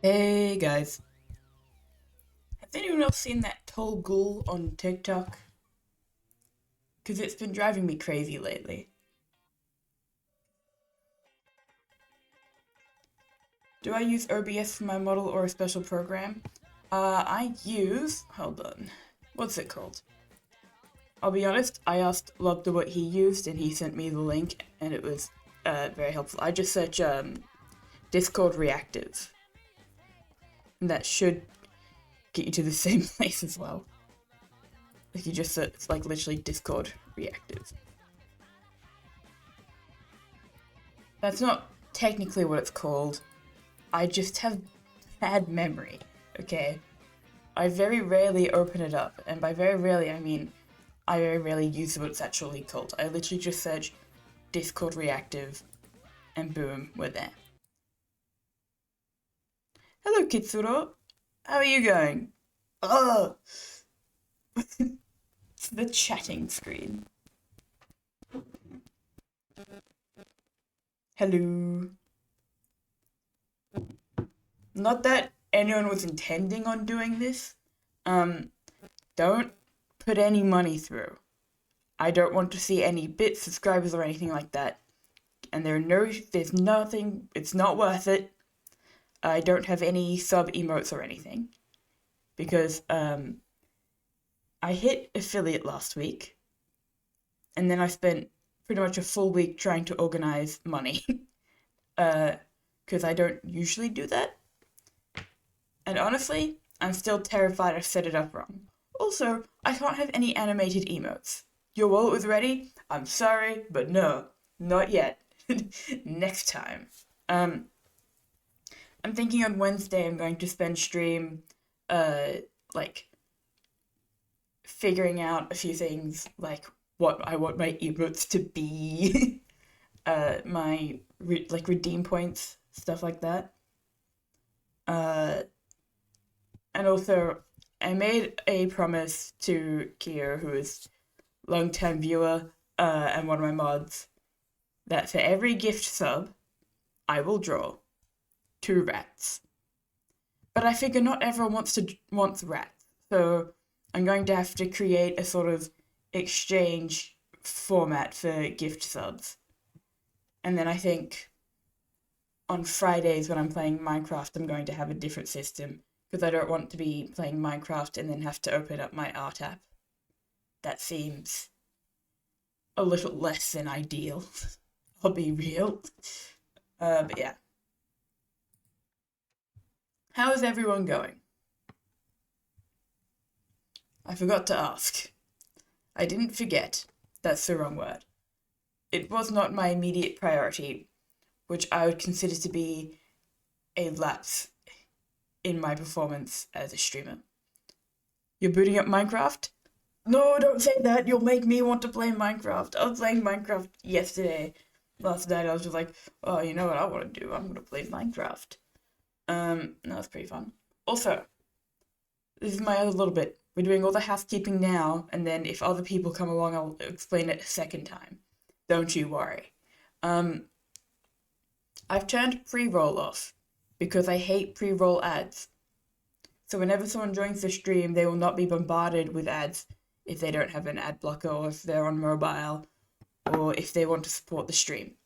Hey guys, has anyone else seen that tall ghoul on TikTok? Because it's been driving me crazy lately. Do I use OBS for my model or a special program? Hold on, what's it called? I'll be honest, I asked Lobster what he used and he sent me the link and it was very helpful. I just search Discord Reactive and that should get you to the same place as well. If you just search, it's like literally Discord Reactive. That's not technically what it's called. I just have bad memory, okay? I very rarely open it up, and by very rarely I mean I very rarely use what it's actually called. I literally just search Discord Reactive, and boom, we're there. Hello, Kitsuro. How are you going? Oh, it's the chatting screen. Hello. Not that anyone was intending on doing this. Don't put any money through. I don't want to see any bit subscribers or anything like that. And there's nothing, it's not worth it. I don't have any sub emotes or anything. Because, I hit affiliate last week. And then I spent pretty much a full week trying to organize money. Because I don't usually do that. And honestly, I'm still terrified I set it up wrong. Also, I can't have any animated emotes. Your wallet was ready? I'm sorry, but no, not yet. Next time. I'm thinking on Wednesday I'm going to spend stream, like, figuring out a few things, like what I want my emotes to be, my, redeem points, stuff like that. And also, I made a promise to Kyo, who is long-time viewer and one of my mods, that for every gift sub, I will draw 2 rats. But I figure not everyone wants rats, so I'm going to have to create a sort of exchange format for gift subs. And then I think on Fridays when I'm playing Minecraft, I'm going to have a different system because I don't want to be playing Minecraft and then have to open up my art app. That seems a little less than ideal. I'll be real. But yeah. How is everyone going? I forgot to ask. I didn't forget. That's the wrong word. It was not my immediate priority, which I would consider to be a lapse in my performance as a streamer. You're booting up Minecraft? No, don't say that. You'll make me want to play Minecraft. I was playing Minecraft yesterday. Last night I was just like, oh, you know what I want to do? I'm going to play Minecraft. That was pretty fun. Also, this is my other little bit. We're doing all the housekeeping now, and then if other people come along, I'll explain it a second time. Don't you worry. I've turned pre-roll off because I hate pre-roll ads. So whenever someone joins the stream, they will not be bombarded with ads if they don't have an ad blocker or if they're on mobile or if they want to support the stream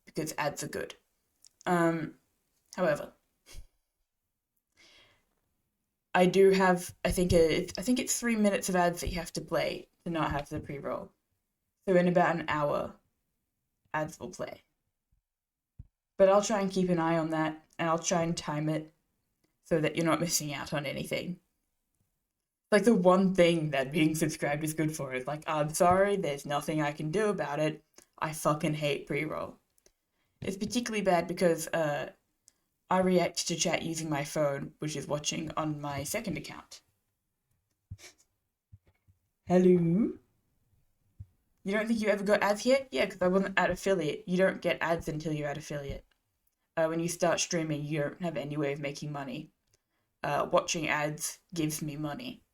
because ads are good. However, I do have, I think it's 3 minutes of ads that you have to play to not have the pre-roll. So in about an hour, ads will play. But I'll try and keep an eye on that, and I'll try and time it so that you're not missing out on anything. Like, the one thing that being subscribed is good for is, like, I'm sorry, there's nothing I can do about it. I fucking hate pre-roll. It's particularly bad because, I react to chat using my phone, which is watching on my second account. Hello? You don't think you ever got ads here? Yeah, because I wasn't at affiliate. You don't get ads until you're at affiliate. When you start streaming, you don't have any way of making money. Watching ads gives me money.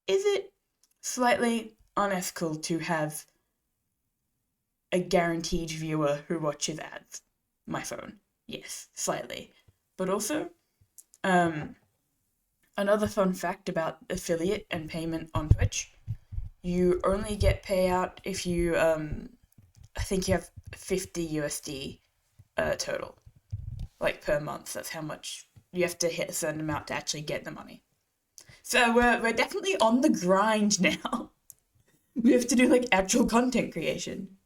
Is it slightly unethical to have a guaranteed viewer who watches ads? My phone. Yes, slightly. But also, Um, Another fun fact about affiliate and payment on Twitch, you only get payout if you, I think you have 50 USD total, like per month. That's how much you have to hit a certain amount to actually get the money. So we're definitely on the grind now. We have to do like actual content creation.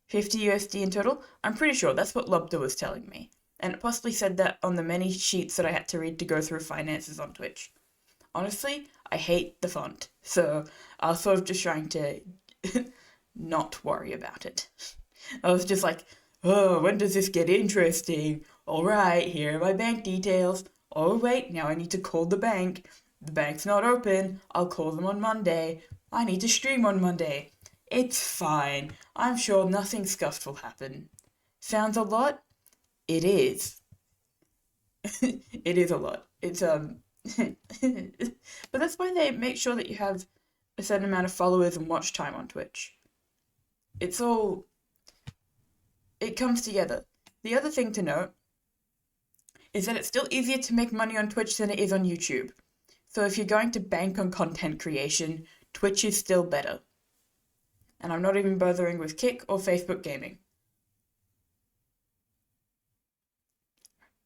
50 USD in total? I'm pretty sure that's what Lobda was telling me. And it possibly said that on the many sheets that I had to read to go through finances on Twitch. Honestly, I hate the font, so I was sort of just trying to not worry about it. I was just like, oh, when does this get interesting? Alright, here are my bank details. Oh, wait, now I need to call the bank. The bank's not open. I'll call them on Monday. I need to stream on Monday. It's fine. I'm sure nothing scuffed will happen. Sounds a lot? It is. It is a lot. It's but that's why they make sure that you have a certain amount of followers and watch time on Twitch. It's all it comes together. The other thing to note is that it's still easier to make money on Twitch than it is on YouTube. So if you're going to bank on content creation, Twitch is still better. And I'm not even bothering with Kick or Facebook Gaming.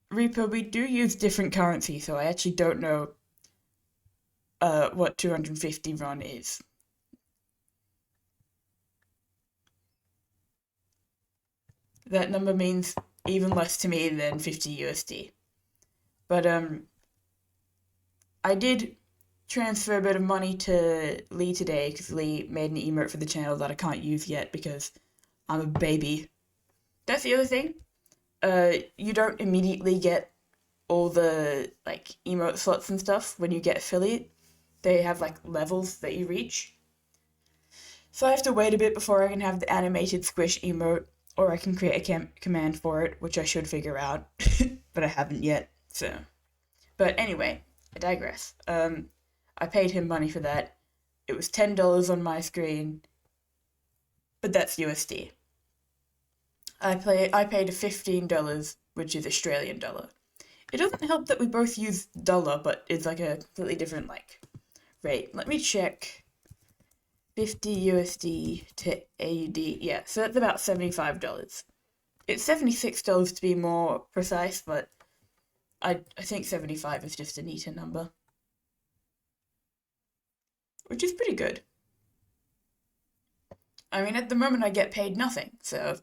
Reaper, we do use different currency, so I actually don't know what 250 RON is. That number means even less to me than 50 USD. But I did transfer a bit of money to Lee today because Lee made an emote for the channel that I can't use yet because I'm a baby. That's the other thing. You don't immediately get all the like emote slots and stuff when you get affiliate. They have like levels that you reach. So I have to wait a bit before I can have the animated squish emote, or I can create a command for it, which I should figure out, but I haven't yet. So, but anyway, I digress. I paid him money for that. It was $10 on my screen, but that's USD. I paid $15, which is Australian dollar. It doesn't help that we both use dollar, but it's like a completely different like rate. Let me check. 50 USD to AUD. Yeah, so that's about $75. It's $76 to be more precise, but I think 75 is just a neater number. Which is pretty good. I mean, at the moment I get paid nothing, so...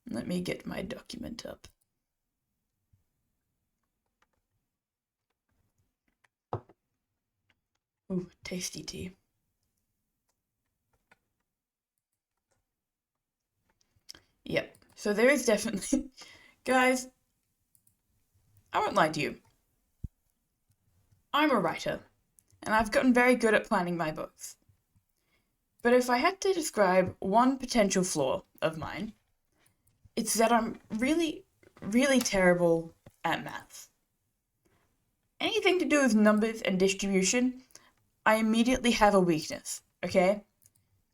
Let me get my document up. Ooh, tasty tea. Yep, so there is definitely... Guys, I won't lie to you. I'm a writer, and I've gotten very good at planning my books. But if I had to describe one potential flaw of mine, it's that I'm really, really terrible at maths. Anything to do with numbers and distribution, I immediately have a weakness, okay?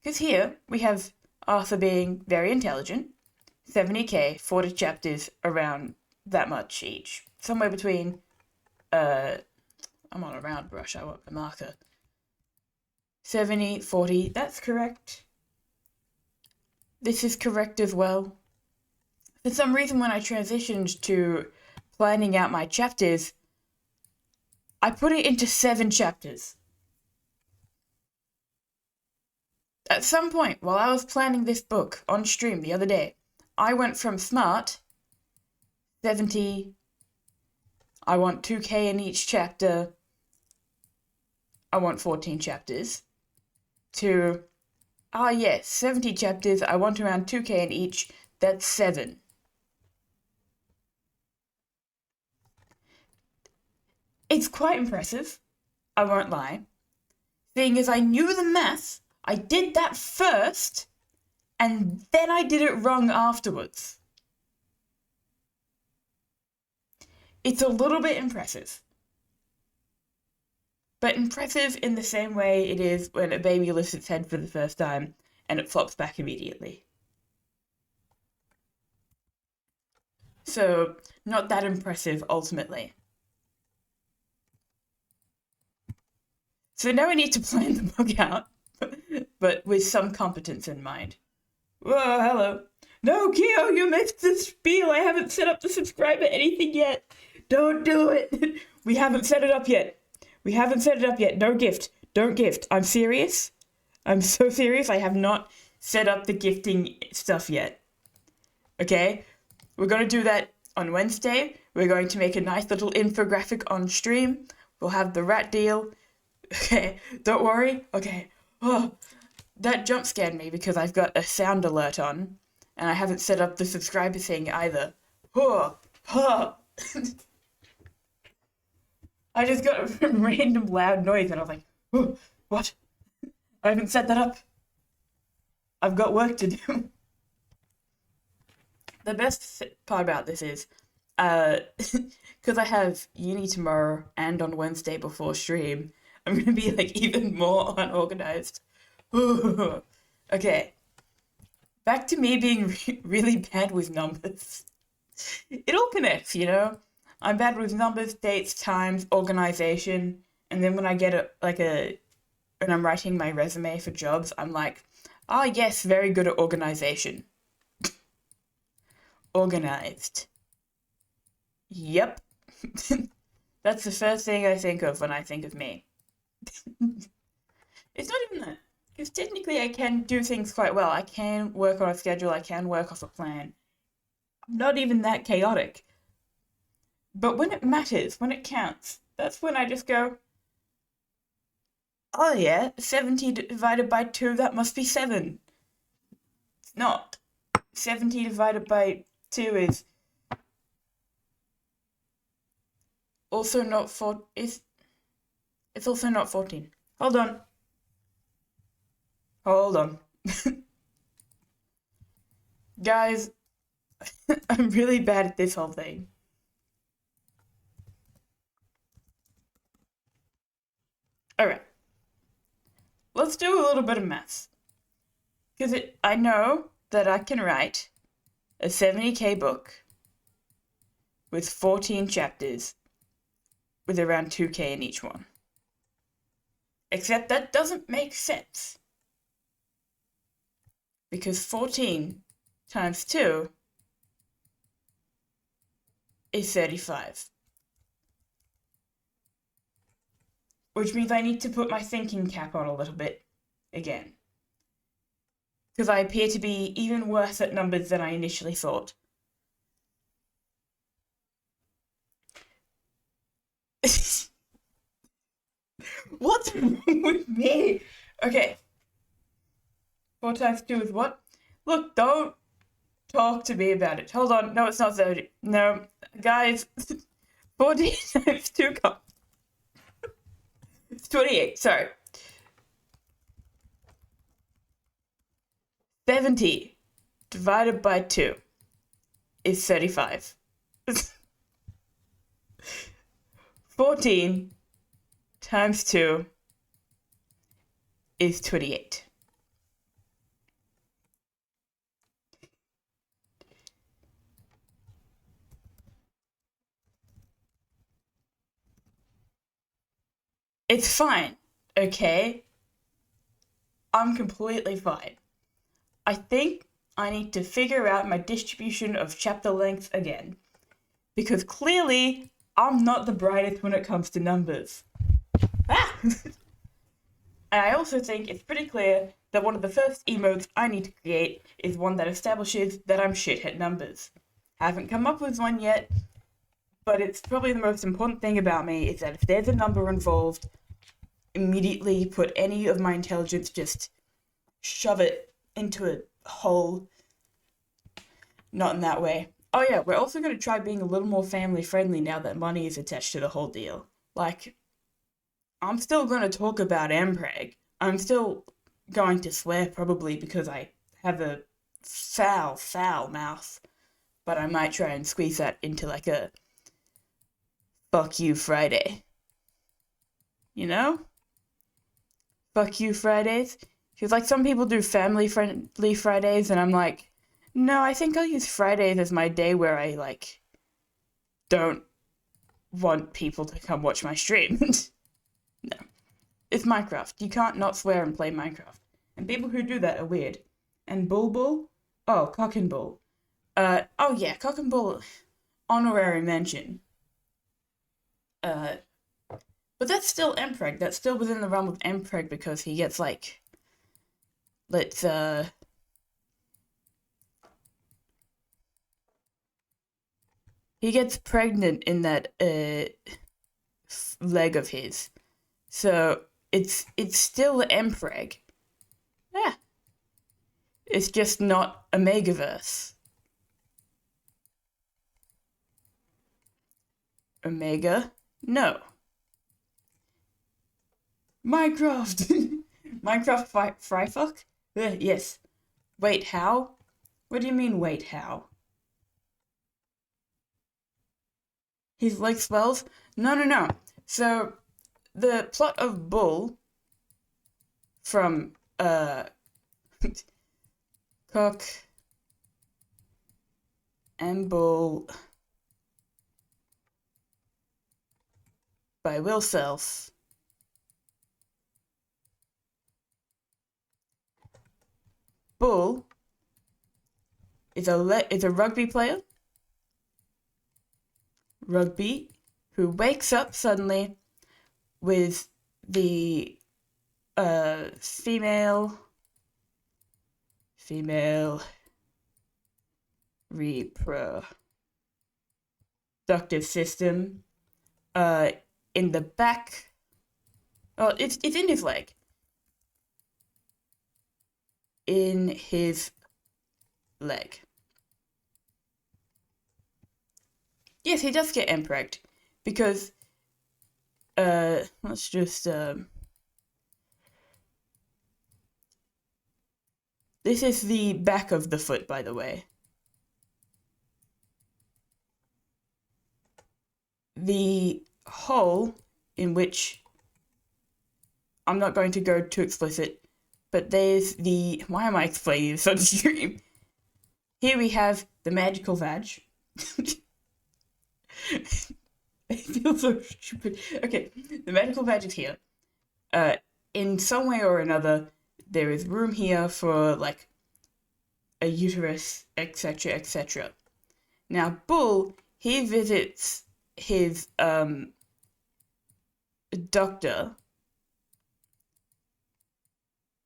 Because here we have Arthur being very intelligent, 70k, 40 chapters around that much each. Somewhere between, I'm on a round brush, I want a marker. 70, 40, that's correct. This is correct as well. For some reason, when I transitioned to planning out my chapters, I put it into 7 chapters. At some point, while I was planning this book on stream the other day, I went from smart, 70, I want 2k in each chapter, I want 14 chapters, to, yes, 70 chapters, I want around 2k in each, that's 7. It's quite impressive, I won't lie. Seeing as I knew the math, I did that first, and then I did it wrong afterwards. It's a little bit impressive. But impressive in the same way it is when a baby lifts its head for the first time and it flops back immediately. so not that impressive ultimately. So now we need to plan the book out, but with some competence in mind. Whoa, hello. No, Keo, you missed the spiel. I haven't set up the subscriber anything yet. Don't do it. We haven't set it up yet. We haven't set it up yet. No gift. Don't gift. I'm serious. I'm so serious. I have not set up the gifting stuff yet. Okay? We're going to do that on Wednesday. We're going to make a nice little infographic on stream. We'll have the rat deal. Okay, don't worry. Okay. Oh, that jump scared me because I've got a sound alert on and I haven't set up the subscriber thing either. Oh, oh. I just got a random loud noise and I was like, oh, what? I haven't set that up. I've got work to do. The best part about this is, because I have uni tomorrow and on Wednesday before stream, I'm going to be like even more unorganized. Okay. Back to me being really bad with numbers. It all connects, you know? I'm bad with numbers, dates, times, organization, and then when I get when I'm writing my resume for jobs, I'm like, ah, yes, very good at organization. Organized. Yep. That's the first thing I think of when I think of me. It's not even that. Because technically I can do things quite well. I can work on a schedule, I can work off a plan. I'm not even that chaotic. But when it matters, when it counts, that's when I just go, oh yeah, 70 divided by 2, that must be 7. It's not. 70 divided by 2 is also not 4. It's also not 14. Hold on. Hold on. Guys, I'm really bad at this whole thing. Alright. Let's do a little bit of maths. Because I know that I can write a 70k book with 14 chapters with around 2k in each one. Except that doesn't make sense. Because 14 times 2 is 35. Which means I need to put my thinking cap on a little bit again. Because I appear to be even worse at numbers than I initially thought. What's wrong with me? Okay. 4 times 2 is what? Look, don't talk to me about it. Hold on. No, it's not 30. No. Guys, 14 times 2 comes. It's 28. Sorry. 70 divided by 2 is 35. 14 times 2 is 28. It's fine, okay? I'm completely fine. I think I need to figure out my distribution of chapter lengths again. Because clearly, I'm not the brightest when it comes to numbers. Ah! And I also think it's pretty clear that one of the first emotes I need to create is one that establishes that I'm shit at numbers. Haven't come up with one yet, but it's probably the most important thing about me is that if there's a number involved, immediately put any of my intelligence, just shove it into a hole. Not in that way. Oh yeah, we're also going to try being a little more family friendly now that money is attached to the whole deal. Like, I'm still going to talk about Mpreg. I'm still going to swear probably because I have a foul mouth. But I might try and squeeze that into like a fuck you Friday. You know? Fuck you Fridays. Because like some people do family friendly Fridays and I'm like, no, I think I'll use Fridays as my day where I like don't want people to come watch my stream. No. It's Minecraft. You can't not swear and play Minecraft. And people who do that are weird. And Bull? Oh, Cock and Bull. Oh yeah, Cock and Bull, honorary mention. But that's still Mpreg. That's still within the realm of Mpreg because he gets like, he gets pregnant in that leg of his. So it's still Mpreg. Yeah. It's just not a Megaverse. Omega? No. Minecraft! Minecraft Fryfuck? Yes. Wait, how? What do you mean, wait, how? His leg swells? No. So, the plot of Bull from, Cock and Bull by Will Self. Bull is a rugby player. Rugby who wakes up suddenly with the female reproductive system in the back. Oh, it's in his leg. In his leg. Yes, he does get impregged because let's just this is the back of the foot, by the way. The hole in which I'm not going to go too explicit, but there's the... Why am I explaining this on stream? Here we have the magical vag. I feel so stupid. Okay, the magical vag is here. In some way or another, there is room here for, like, a uterus, etc., etc. Now, Bull, he visits his, doctor.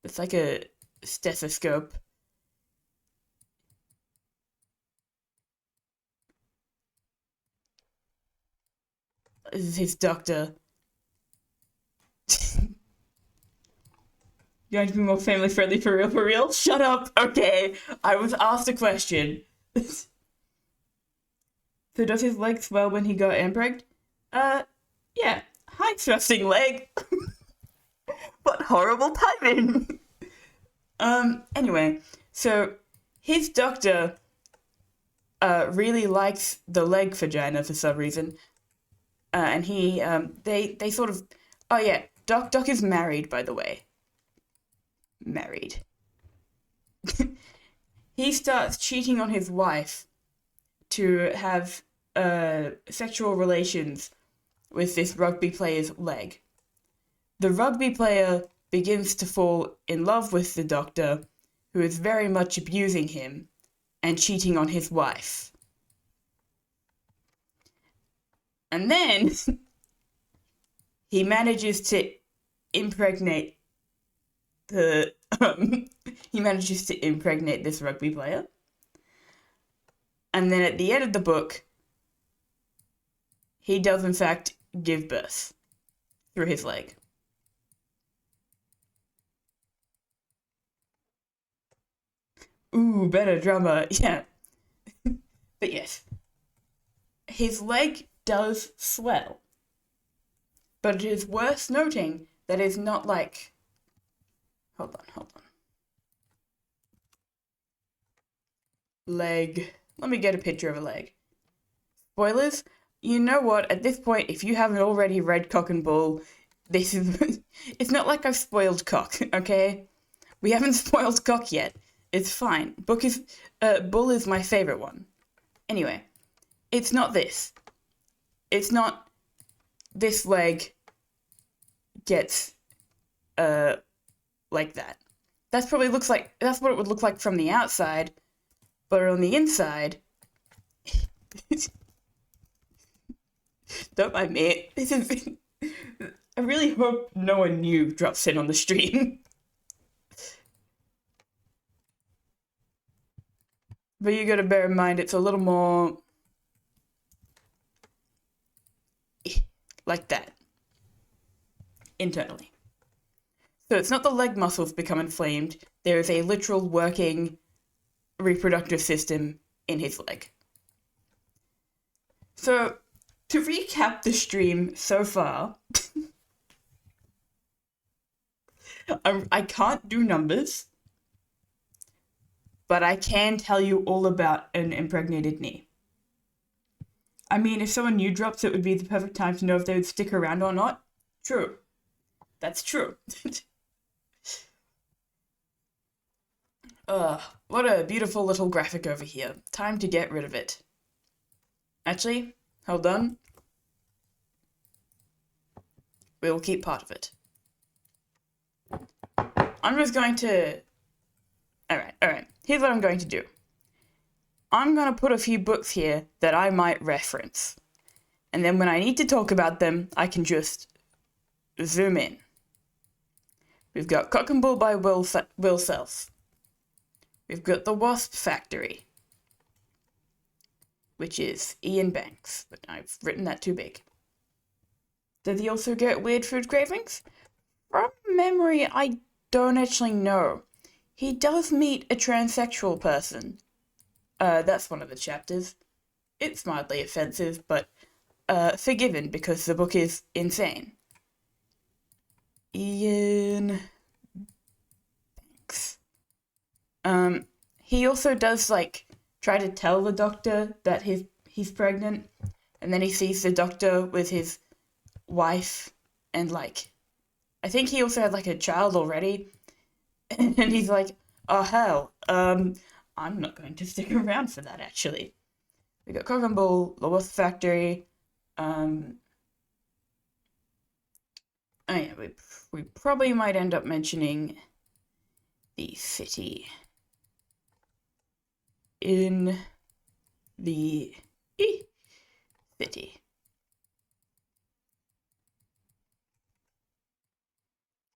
It's like a stethoscope. This is his doctor. You want to be more family friendly for real? For real? Shut up! Okay, I was asked a question. So does his leg swell when he got impregged? Yeah. High thrusting leg. What horrible timing! Anyway, so his doctor really likes the leg vagina for some reason. And he, they sort of... Oh yeah, Doc is married, by the way. Married. He starts cheating on his wife to have sexual relations with this rugby player's leg. The rugby player begins to fall in love with the doctor, who is very much abusing him and cheating on his wife. And then he manages to impregnate this rugby player. And then at the end of the book, he does in fact give birth through his leg. Ooh, better drama, yeah. But yes, his leg does swell. But it is worth noting that it's not like... Hold on. Leg. Let me get a picture of a leg. Spoilers? You know what? At this point, if you haven't already read Cock and Bull, this is... It's not like I've spoiled Cock, okay? We haven't spoiled Cock yet. It's fine. Bull is my favorite one. Anyway, it's not this. it's not this leg gets like that. That's what it would look like from the outside, but on the inside, don't mind me. This is. I really hope no one new drops in on the stream. But you gotta bear in mind it's a little more like that internally. So it's not the leg muscles become inflamed, there is a literal working reproductive system in his leg. So, to recap the stream so far, I can't do numbers, but I can tell you all about an impregnated knee. I mean, if someone new drops, it would be the perfect time to know if they would stick around or not. True. That's true. What a beautiful little graphic over here. Time to get rid of it. Actually, hold on. We'll keep part of it. I'm just going to... Alright. Here's what I'm going to do. I'm going to put a few books here that I might reference. And then when I need to talk about them, I can just zoom in. We've got Cock and Bull by Will Self. We've got The Wasp Factory, which is Ian Banks, but I've written that too big. Does he also get weird food cravings? From memory, I don't actually know. He does meet a transsexual person. That's one of the chapters. It's mildly offensive, but forgiven because the book is insane. Ian Banks. He also does, like, try to tell the doctor that he's pregnant, and then he sees the doctor with his wife, and, like, I think he also had, like, a child already, and he's like, oh, hell, I'm not going to stick around for that, actually. We got Cock and Bull, The Wasp Factory, oh yeah, we probably might end up mentioning the city in the city.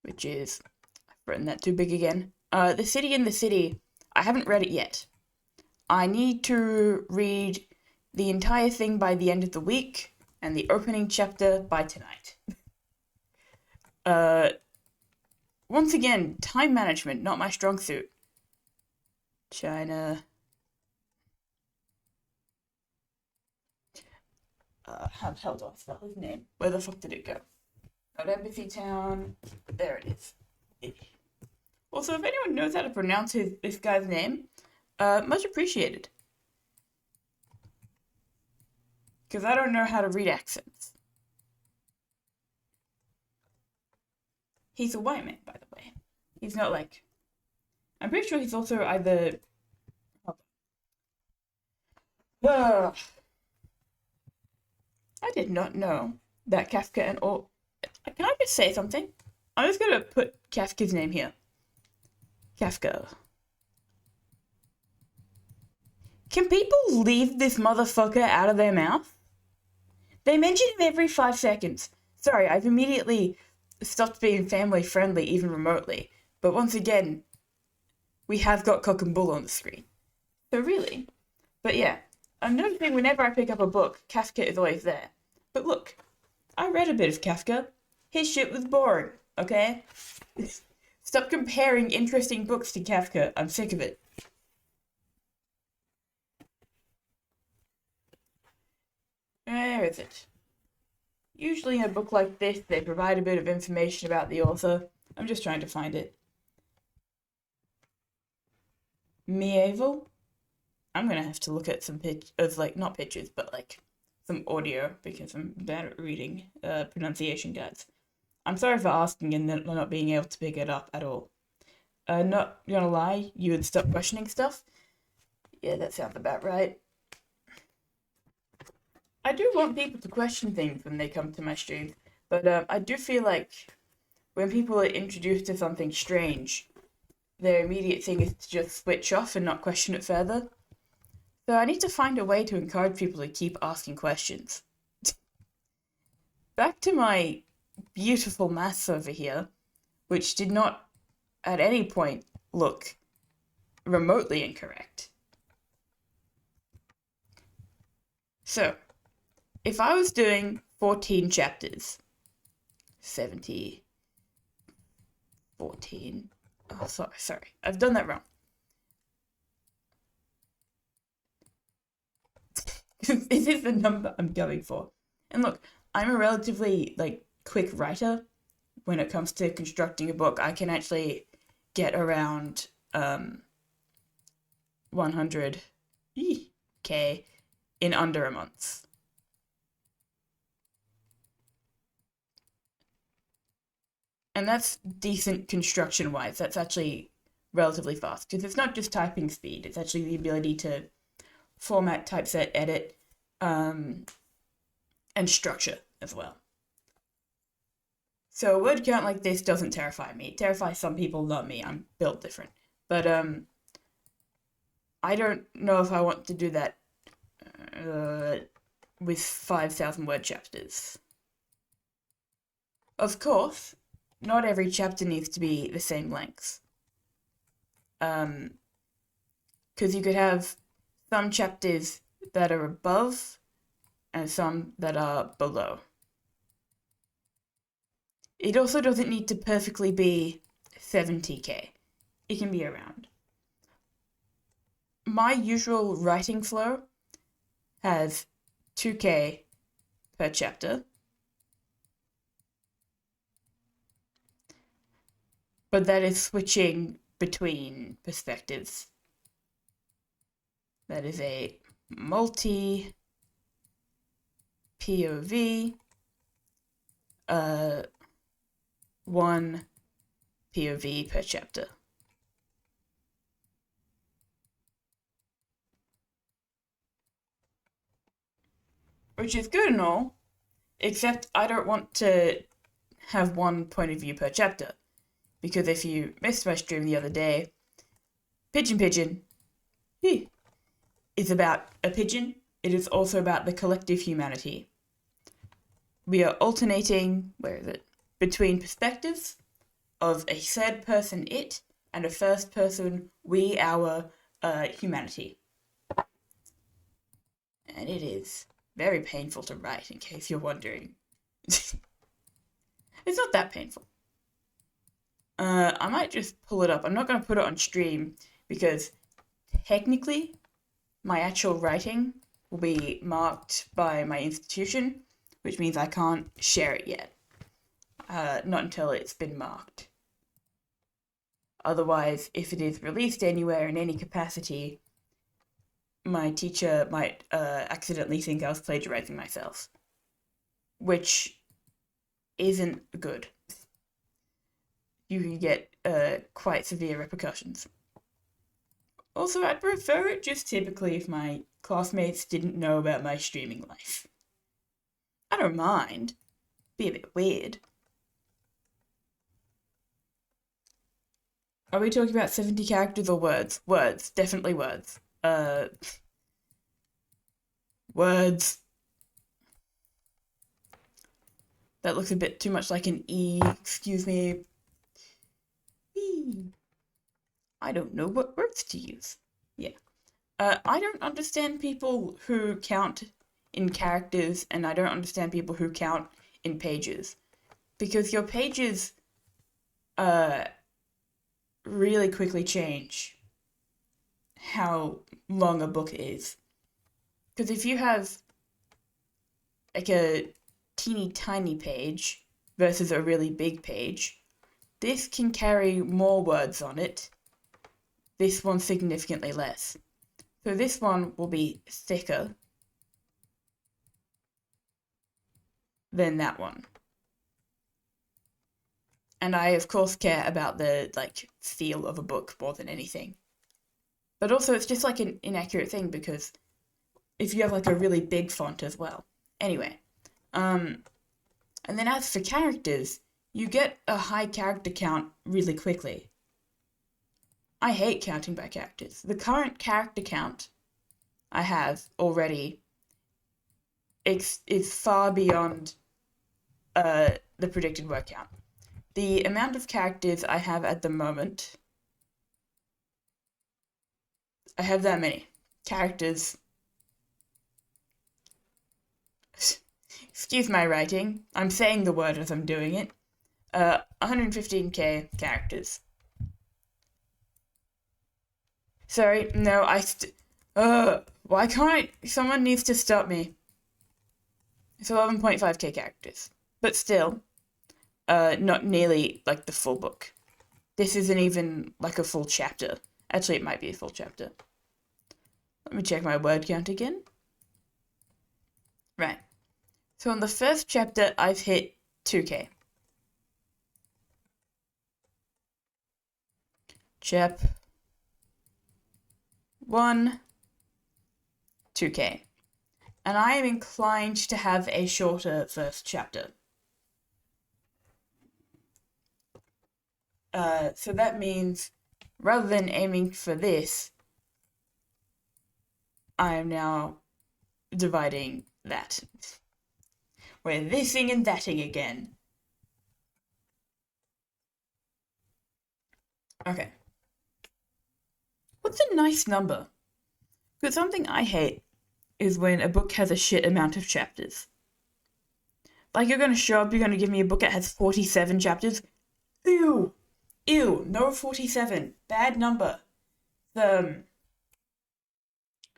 Which is, I've written that too big again. The City in the City, I haven't read it yet. I need to read the entire thing by the end of the week, and the opening chapter by tonight. Once again, time management, not my strong suit. China. How the hell do I spell his name? Where the fuck did it go? Not Embassy Town. There it is. Also, if anyone knows how to pronounce this guy's name, much appreciated. Because I don't know how to read accents. He's a white man, by the way. He's not like... I'm pretty sure he's also either... I did not know that Kafka and all... Can I just say something? I'm just gonna put Kafka's name here. Kafka. Can people leave this motherfucker out of their mouth? They mention him every 5 seconds. Sorry, I've immediately stopped being family friendly, even remotely. But once again, we have got Cock and Bull on the screen. So really. But yeah, I'm noticing whenever I pick up a book, Kafka is always there. But look, I read a bit of Kafka. His shit was boring, okay? Stop comparing interesting books to Kafka. I'm sick of it. Where is it? Usually in a book like this, they provide a bit of information about the author. I'm just trying to find it. Medieval? I'm gonna have to look at some not pictures, but like some audio because I'm bad at reading pronunciation guides. I'm sorry for asking and then not being able to pick it up at all. Not gonna lie, you would stop questioning stuff? Yeah, that sounds about right. I do want people to question things when they come to my streams, but I do feel like when people are introduced to something strange, their immediate thing is to just switch off and not question it further. So I need to find a way to encourage people to keep asking questions. Back to my beautiful maths over here, which did not at any point look remotely incorrect. So, if I was doing 14 chapters, 70, 14, oh, sorry, I've done that wrong. This is the number I'm going for. And look, I'm a relatively, quick writer when it comes to constructing a book. I can actually get around 100K in under a month. And that's decent construction wise. That's actually relatively fast because it's not just typing speed, it's actually the ability to format, typeset, edit, and structure as well. So a word count like this doesn't terrify me. It terrifies some people, not me. I'm built different. But I don't know if I want to do that with 5,000 word chapters. Of course, not every chapter needs to be the same length. Because you could have some chapters that are above and some that are below. It also doesn't need to perfectly be 70K. It can be around. My usual writing flow has 2K per chapter. But that is switching between perspectives. That is a multi POV, one POV per chapter. Which is good and all, except I don't want to have one point of view per chapter. Because if you missed my stream the other day, Pigeon Pigeon is about a pigeon. It is also about the collective humanity. We are alternating, between perspectives of a third person it and a first person we, our humanity. And it is very painful to write, in case you're wondering. It's not that painful. I might just pull it up. I'm not going to put it on stream because technically my actual writing will be marked by my institution, which means I can't share it yet. Not until it's been marked. Otherwise, if it is released anywhere in any capacity, my teacher might accidentally think I was plagiarizing myself, which isn't good. You can get quite severe repercussions. Also, I'd prefer it just typically if my classmates didn't know about my streaming life. I don't mind. Be a bit weird. Are we talking about 70 characters or words? Words. Definitely words. Words. That looks a bit too much like an E. Excuse me. E. I don't know what words to use. Yeah. I don't understand people who count in characters, and I don't understand people who count in pages. Because your pages really quickly change how long a book is. Because if you have like a teeny tiny page versus a really big page, this can carry more words on it. This one significantly less. So this one will be thicker than that one. And I, of course, care about the, feel of a book more than anything. But also, it's just, an inaccurate thing, because if you have, a really big font as well, Anyway, and then as for characters, you get a high character count really quickly. I hate counting by characters. The current character count I have already is far beyond the predicted word count. The amount of characters I have at the moment, I have that many characters. Excuse my writing. I'm saying the word as I'm doing it. 115k characters. Sorry, no, why can't someone needs to stop me. It's 11.5k characters. But still, not nearly like the full book. This isn't even like a full chapter. Actually, it might be a full chapter. Let me check my word count again. Right. So on the first chapter, I've hit 2k. Chap 1, 2k. And I am inclined to have a shorter first chapter. So that means, rather than aiming for this, I am now dividing that. We're thising and thating again. Okay. What's a nice number? Because something I hate is when a book has a shit amount of chapters. Like, you're gonna show up, you're gonna give me a book that has 47 chapters. Ew! Ew, no 47. Bad number. Would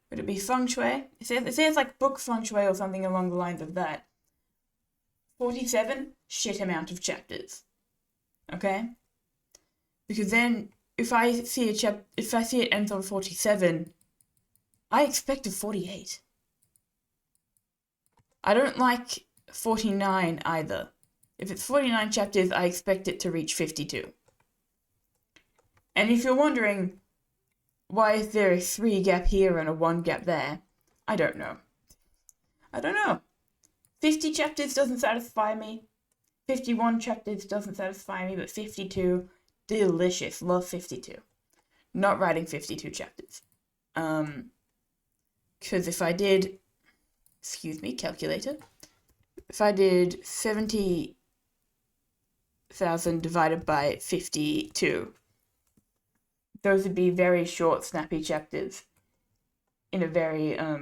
it be feng shui? It says like book feng shui or something along the lines of that. 47, shit amount of chapters. Okay? Because then, if I see it ends on 47, I expect a 48. I don't like 49 either. If it's 49 chapters, I expect it to reach 52. And if you're wondering, why is there a 3 gap here and a 1 gap there? I don't know. 50 chapters doesn't satisfy me. 51 chapters doesn't satisfy me, but 52, delicious. Love 52. Not writing 52 chapters. Because if I did, excuse me, calculator. If I did 70,000 divided by 52, those would be very short, snappy chapters in a very, how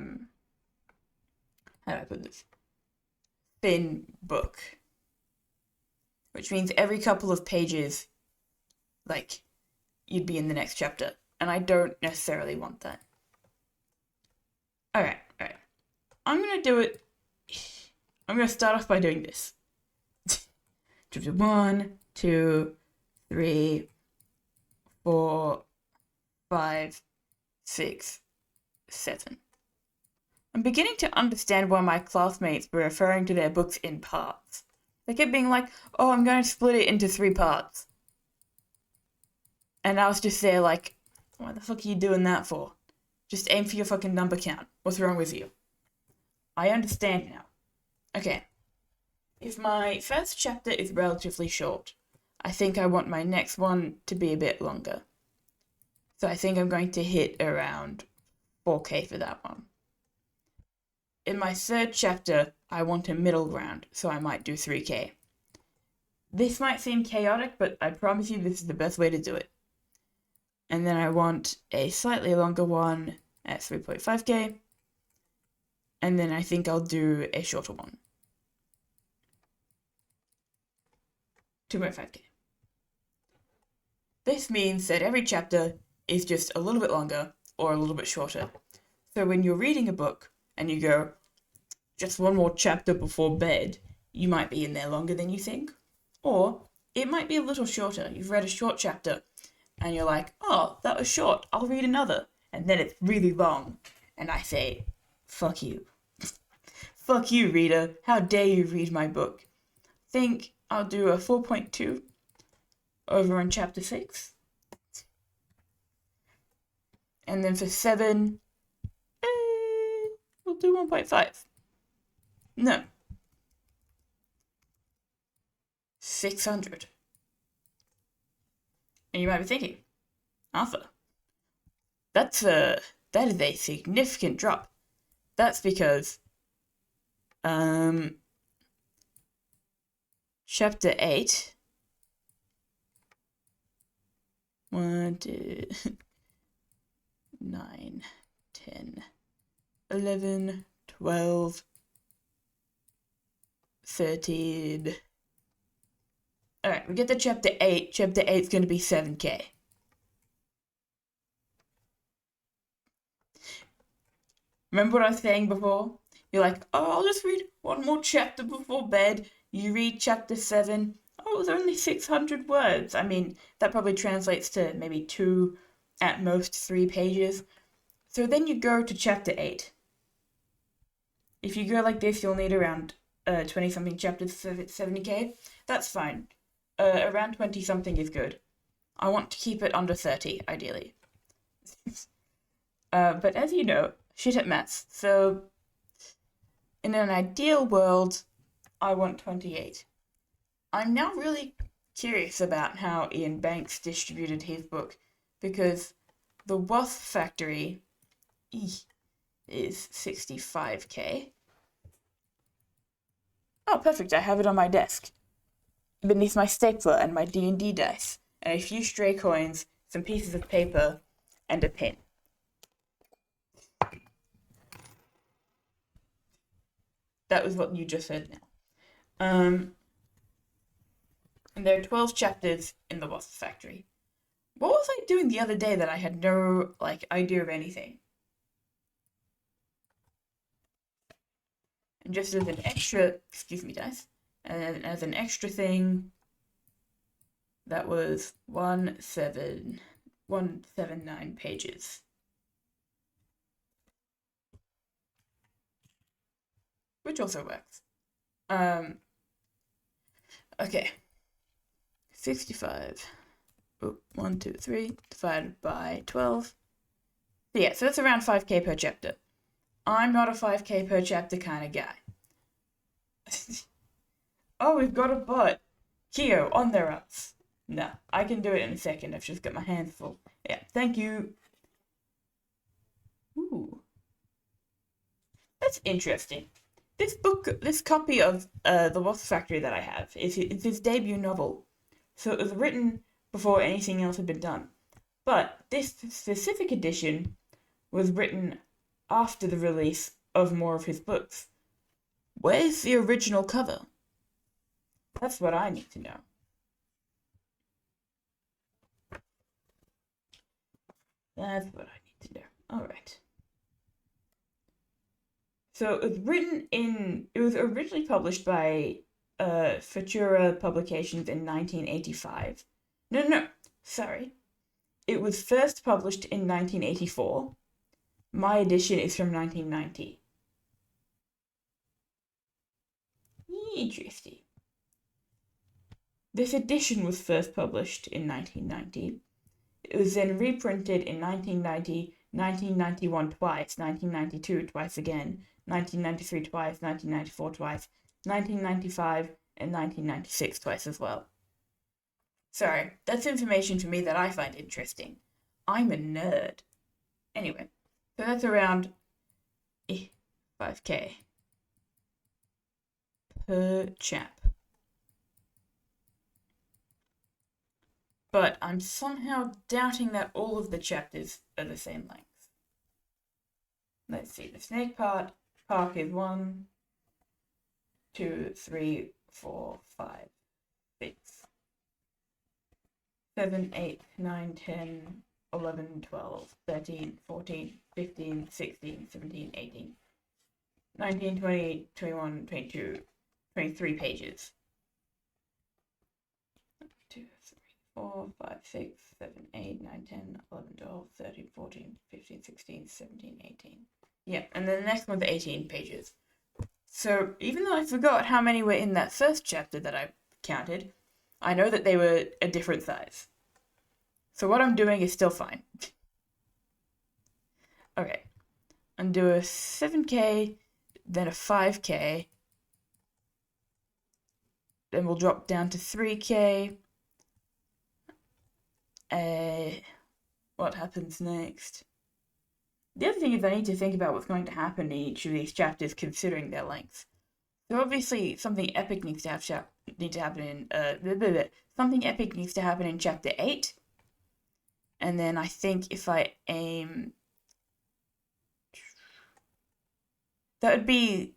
do I put this? Thin book. Which means every couple of pages, like, you'd be in the next chapter. And I don't necessarily want that. Alright. I'm gonna start off by doing this. Chapter 1, 2, 3, 4, 5, 6, 7. I'm beginning to understand why my classmates were referring to their books in parts. They kept being like, oh, I'm going to split it into 3 parts. And I was just there like, what the fuck are you doing that for? Just aim for your fucking number count. What's wrong with you? I understand now. Okay. If my first chapter is relatively short, I think I want my next one to be a bit longer. So I think I'm going to hit around 4k for that one. In my third chapter, I want a middle ground, so I might do 3k. This might seem chaotic, but I promise you this is the best way to do it. And then I want a slightly longer one at 3.5k. And then I think I'll do a shorter one. 2.5k. This means that every chapter is just a little bit longer or a little bit shorter. So when you're reading a book and you go, just one more chapter before bed, you might be in there longer than you think. Or it might be a little shorter. You've read a short chapter and you're like, oh, that was short. I'll read another. And then it's really long. And I say, fuck you. Fuck you, reader. How dare you read my book? Think I'll do a 4.2 over in chapter 6. And then for 7, we'll do 1.5. No. 600. And you might be thinking, Arthur, that is a significant drop. That's because chapter 8 1, 2, 9, 10, 11, 12, 13. Alright, we get to chapter 8. Chapter 8 is going to be 7k. Remember what I was saying before? You're like, oh, I'll just read one more chapter before bed. You read chapter 7. Oh, it's only 600 words. I mean, that probably translates to maybe 2, at most 3 pages. So then you go to chapter 8. If you go like this, you'll need around 20-something chapters for 70k. That's fine. Around 20-something is good. I want to keep it under 30, ideally. But as you know, shit at maths. So in an ideal world, I want 28. I'm now really curious about how Ian Banks distributed his book, because The Wasp Factory is 65k. Oh, perfect, I have it on my desk, beneath my stapler and my D&D dice, and a few stray coins, some pieces of paper, and a pen. That was what you just heard now. And there are 12 chapters in The Wasp Factory. What was I doing the other day that I had no, idea of anything? And just as an extra, excuse me, dice, and as an extra thing, that was 179 pages. Which also works. Okay. 65. 1, 2, 3 divided by 12. Yeah, so that's around 5k per chapter. I'm not a 5k per chapter kind of guy. Oh, we've got a bot. Keo, on their ups. No, I can do it in a second. I've just got my hands full. Yeah, thank you. Ooh. That's interesting. This copy of The Wasp Factory that I have is his debut novel. So it was written before anything else had been done. But this specific edition was written after the release of more of his books. Where's the original cover? That's what I need to know. That's what I need to know. Alright. So it was originally published by Futura Publications in 1985. No, sorry. It was first published in 1984. My edition is from 1990. Interesting. This edition was first published in 1990. It was then reprinted in 1990, 1991 twice, 1992 twice again, 1993 twice, 1994 twice, 1995, and 1996 twice as well. Sorry, that's information for me that I find interesting. I'm a nerd. Anyway, so that's around 5k per chap. But I'm somehow doubting that all of the chapters are the same length. Let's see, the snake park is 1, 2, 3, 4, 5, 6, 7, 8, 9, 10, 11, 12, 13, 14, 15, 16, 17, 18, 19, 20, 21, 22, 23 pages. 2, 3, 4, 5, 6, 7, 8, 9, 10, 11, 12, 13, 14, 15, 16, 17, 18. Yeah, and then the next one's 18 pages. So even though I forgot how many were in that first chapter that I counted, I know that they were a different size. So what I'm doing is still fine. Okay, undo a 7k, then a 5k, then we'll drop down to 3K. What happens next? The other thing is I need to think about what's going to happen in each of these chapters considering their length. So obviously something epic needs to happen in something epic needs to happen in chapter 8. And then I think if I aim, that would be,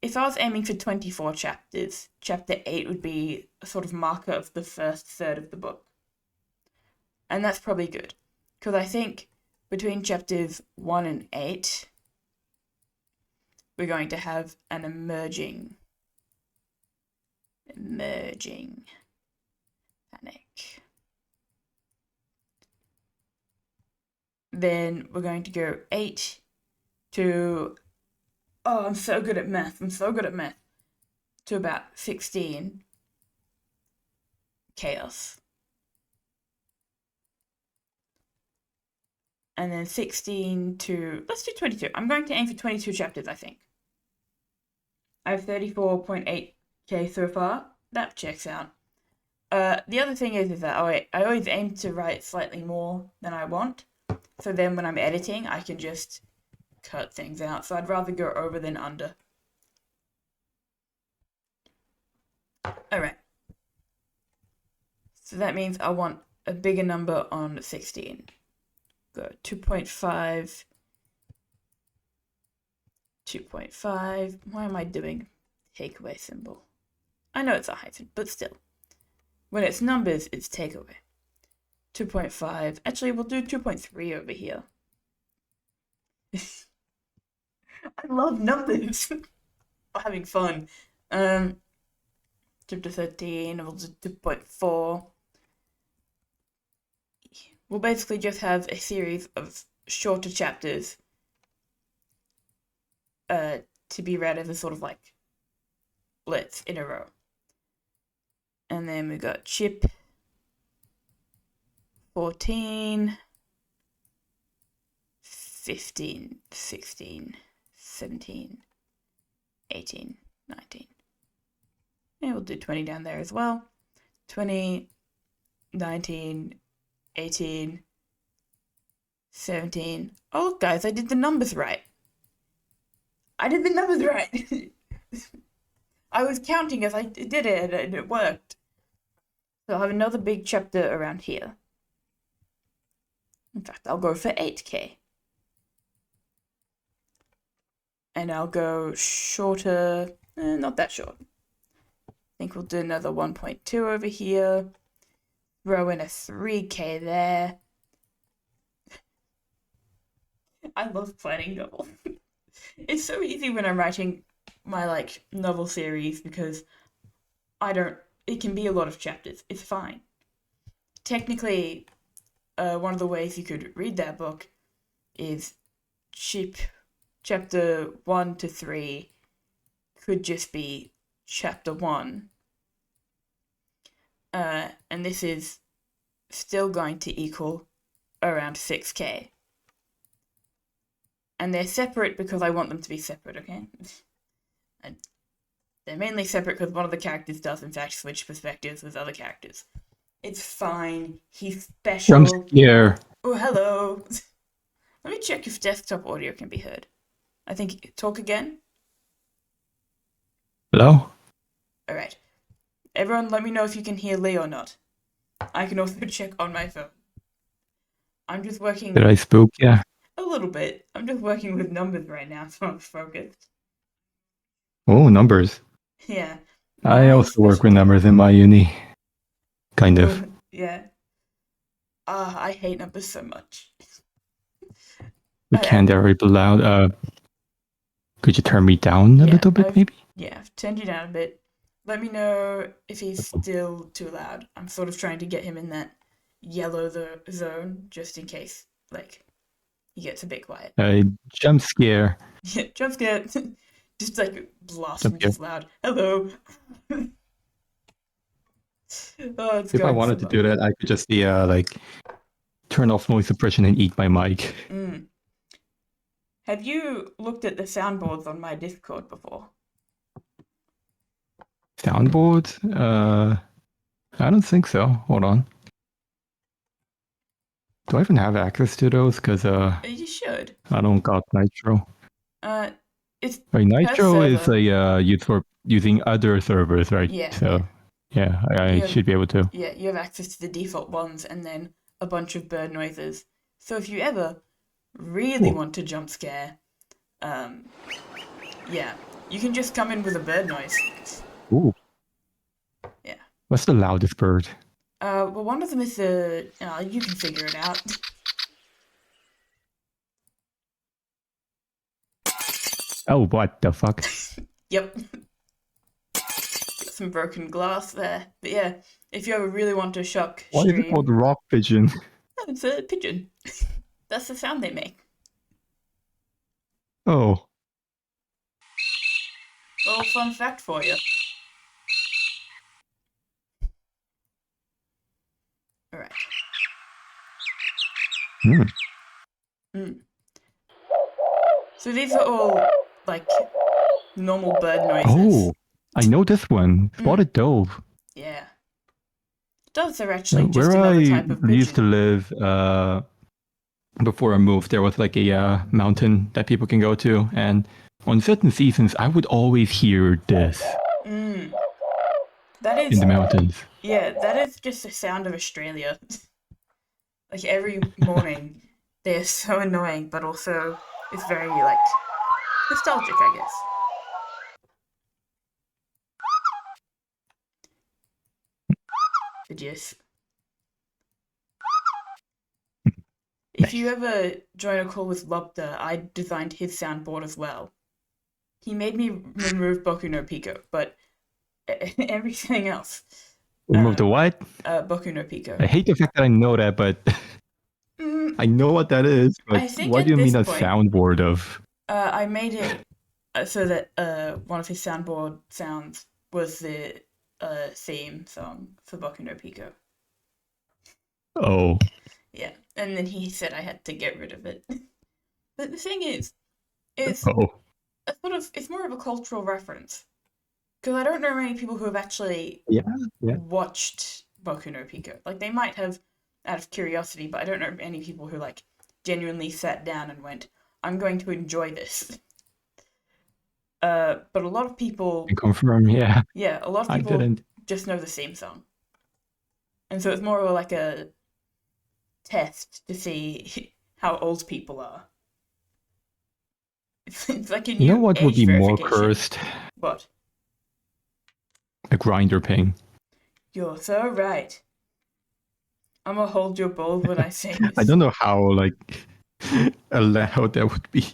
if I was aiming for 24 chapters, chapter 8 would be a sort of marker of the first third of the book. And that's probably good, because I think between chapters 1 and 8, we're going to have an emerging panic. Then we're going to go 8 to, oh, I'm so good at math, to about 16, chaos. And then 16 to, let's do 22. I'm going to aim for 22 chapters, I think. I have 34.8k so far. That checks out. The other thing is that I always aim to write slightly more than I want. So then when I'm editing, I can just cut things out. So I'd rather go over than under. Alright. So that means I want a bigger number on 16. Go 2.5. 2.5. Why am I doing takeaway symbol? I know it's a hyphen, but still. When it's numbers, it's takeaway. 2.5. Actually, we'll do 2.3 over here. I love numbers. I'm having fun. Chapter 13, we'll do 2.4. We'll basically just have a series of shorter chapters to be read as a sort of like blitz in a row. And then we got chip 14, 15, 16, 17, 18, 19. And we'll do 20 down there as well. 20, 19, 18, 17. Oh, look, guys, I did the numbers right. I was counting as I did it, and it worked. So I'll have another big chapter around here. In fact, I'll go for 8k. And I'll go shorter, not that short. I think we'll do another 1.2 over here. Throw in a 3k there. I love planning novels. It's so easy when I'm writing my novel series because it can be a lot of chapters. It's fine. Technically, one of the ways you could read that book is chapter 1 to 3 could just be chapter 1. And this is still going to equal around 6k. And they're separate because I want them to be separate, okay? And they're mainly separate because one of the characters does, in fact, switch perspectives with other characters. It's fine. He's special. I'm here. Oh, hello. Let me check if desktop audio can be heard. I think, talk again. Hello? Alright. Everyone, let me know if you can hear Lee or not. I can also check on my phone. I'm just working... Did I spook you? A little bit. I'm just working with numbers right now, so I'm focused. Oh, numbers. Yeah. I also work with numbers in my uni. Kind of. Yeah. I hate numbers so much. We can't ever be loud. Could you turn me down a little bit, maybe? Yeah, I've turned you down a bit. Let me know if he's still too loud. I'm sort of trying to get him in that yellow zone, just in case, he gets a bit quiet. Jump scare. Yeah, jump scare. Just blast him just loud. Hello. If I wanted to do that, I could just turn off noise suppression and eat my mic. Have you looked at the soundboards on my Discord before? Soundboard? I don't think so. Hold on. Do I even have access to those? Because You should. I don't got Nitro. It's Right, per Nitro is server. used for using other servers, right? Yeah, So yeah, I You should be able to. Yeah, you have access to the default ones and then a bunch of bird noises. So if you ever really Cool. want to jump scare, yeah, you can just come in with a bird noise. Ooh. Yeah. What's the loudest bird? Well, one of them is the. You can figure it out. Oh, what the fuck? Yep. Got some broken glass there. But yeah, if you ever really want to shock Why is it called stream, rock pigeon? it's a pigeon. That's the sound they make. Oh. Little fun fact for you. Alright. Mm. So these are all, like, normal bird noises. Oh, I know this one. Spotted dove. Yeah. Doves are actually just Where I another type of used to pigeon. live before I moved, there was like a mountain that people can go to, and on certain seasons, I would always hear this That in is, the mountains. yeah, that is just the sound of Australia. Like every morning, they're so annoying, but also it's very, like, nostalgic, I guess. But yes. If you Nice. ever join a call with Lobster, I designed his soundboard as well. He made me remove Boku no Pico, but everything else, Remove the what? Boku no Pico. I hate the fact that I know that, but Mm, I know what that is. But I think why do at you this mean a point, soundboard of? I made it so that one of his soundboard sounds was the theme song for Boku no Pico. Oh, Yeah, and then he said I had to get rid of it. But the thing is, it's oh, a sort of it's more of a cultural reference because I don't know many people who have actually yeah, yeah. watched Boku no Pico. Like they might have out of curiosity, but I don't know any people who like genuinely sat down and went, "I'm going to enjoy this." But a lot of I people, confirm. Yeah, yeah, a lot of I people didn't. just know the theme song, and so it's more of like a test to see how old people are. It's like a You know new what would age be more verification. cursed? But A grinder ping. you're so right. I'm gonna hold your balls when I say I this. don't know how like allowed that would be.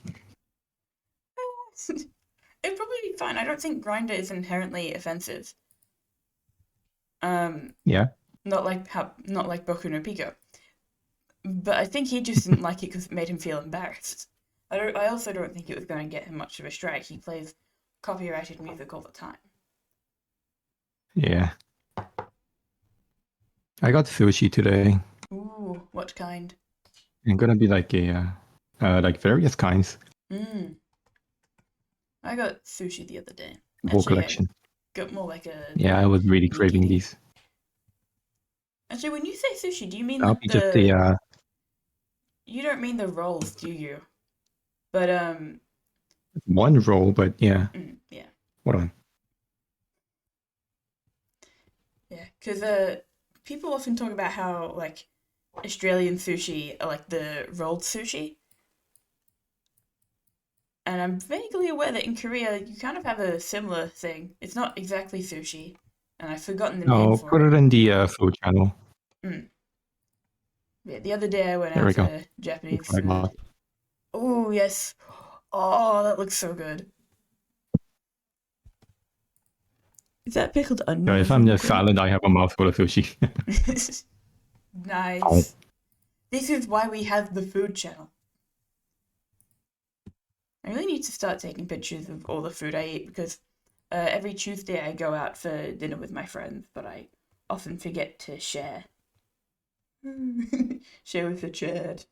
It'd probably be fine. I don't think grinder is inherently offensive. Um, Yeah. not like Boku no Pico. But I think he just didn't like it because it made him feel embarrassed. I also don't think it was going to get him much of a strike. He plays copyrighted music all the time. Yeah. I got sushi today. Ooh, what kind? I'm gonna be like like various kinds. Mmm. I got sushi the other day. The whole Actually, I collection. got more like a Yeah, I was really craving nigiri. these. Actually, when you say sushi, do you mean I'll like be just the the? You don't mean the rolls, do you? But one roll, but yeah. yeah, Hold on. yeah. Because people often talk about how like Australian sushi are like the rolled sushi, and I'm vaguely aware that in Korea you kind of have a similar thing. It's not exactly sushi, and I've forgotten the name No, for put it it. in the food channel. Mm. Yeah, the other day I went There out we go. for That's Japanese what I food. got. Oh yes. Oh, that looks so good. Is that pickled Yeah, onion if I'm from just Korea? silent, I have a mouthful of sushi. Oh. Nice. This is why we have the food channel. I really need to start taking pictures of all the food I eat because every Tuesday I go out for dinner with my friends, but I often forget to share. Share with the chat.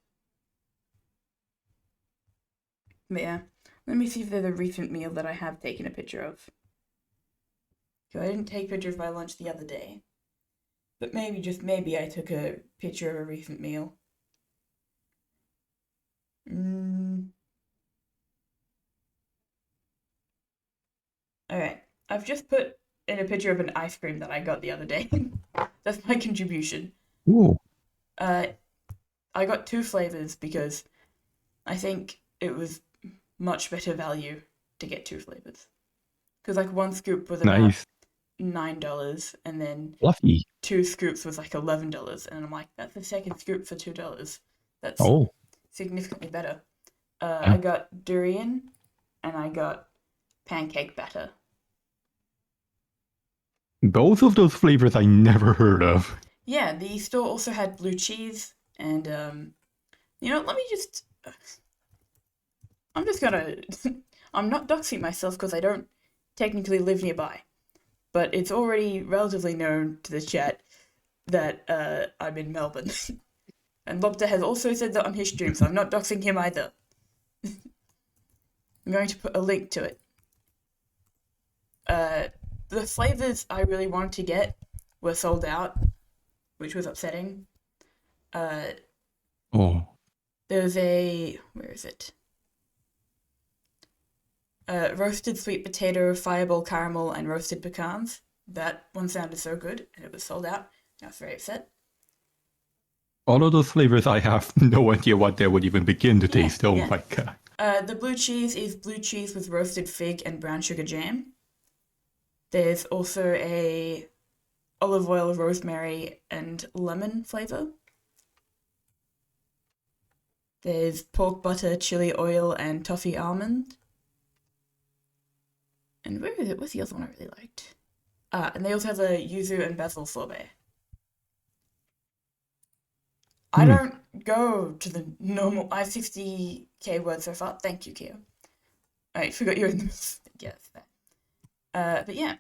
But yeah, let me see if there's a recent meal that I have taken a picture of. because I didn't take pictures of my lunch the other day. But maybe, just maybe, I took a picture of a recent meal. Mm. Alright, I've just put in a picture of an ice cream that I got the other day. That's my contribution. Ooh, Uh, I got two flavors because I think it was much better value to get two flavors. Because like one scoop was about nice. $9, and then Fluffy. two scoops was like $11, and I'm like, that's the second scoop for $2. That's Oh, significantly better. yeah. I got durian, and I got pancake batter. Both of those flavors I never heard of. Yeah, the store also had blue cheese, and let me just. I'm just gonna. I'm not doxing myself because I don't technically live nearby, but it's already relatively known to the chat that I'm in Melbourne. And Lobster has also said that on his stream, so I'm not doxing him either. I'm going to put a link to it. Uh, the flavors I really wanted to get were sold out, which was upsetting. Uh, Oh, there's a where is it? Roasted sweet potato, fireball caramel, and roasted pecans. That one sounded so good, and it was sold out. I was very upset. all of those flavors I have no idea what they would even begin to Yeah, taste. Oh yeah. my god. The blue cheese is blue cheese with roasted fig and brown sugar jam. There's also a olive oil, rosemary, and lemon flavor. There's pork butter, chili oil, and toffee almond. And where is it? What's the other one I really liked? And they also have a yuzu and basil sorbet. I Hmm. don't go to the normal. I have 60k words so far. Thank you, Keo. I forgot you're in the middle. Yes. But yeah,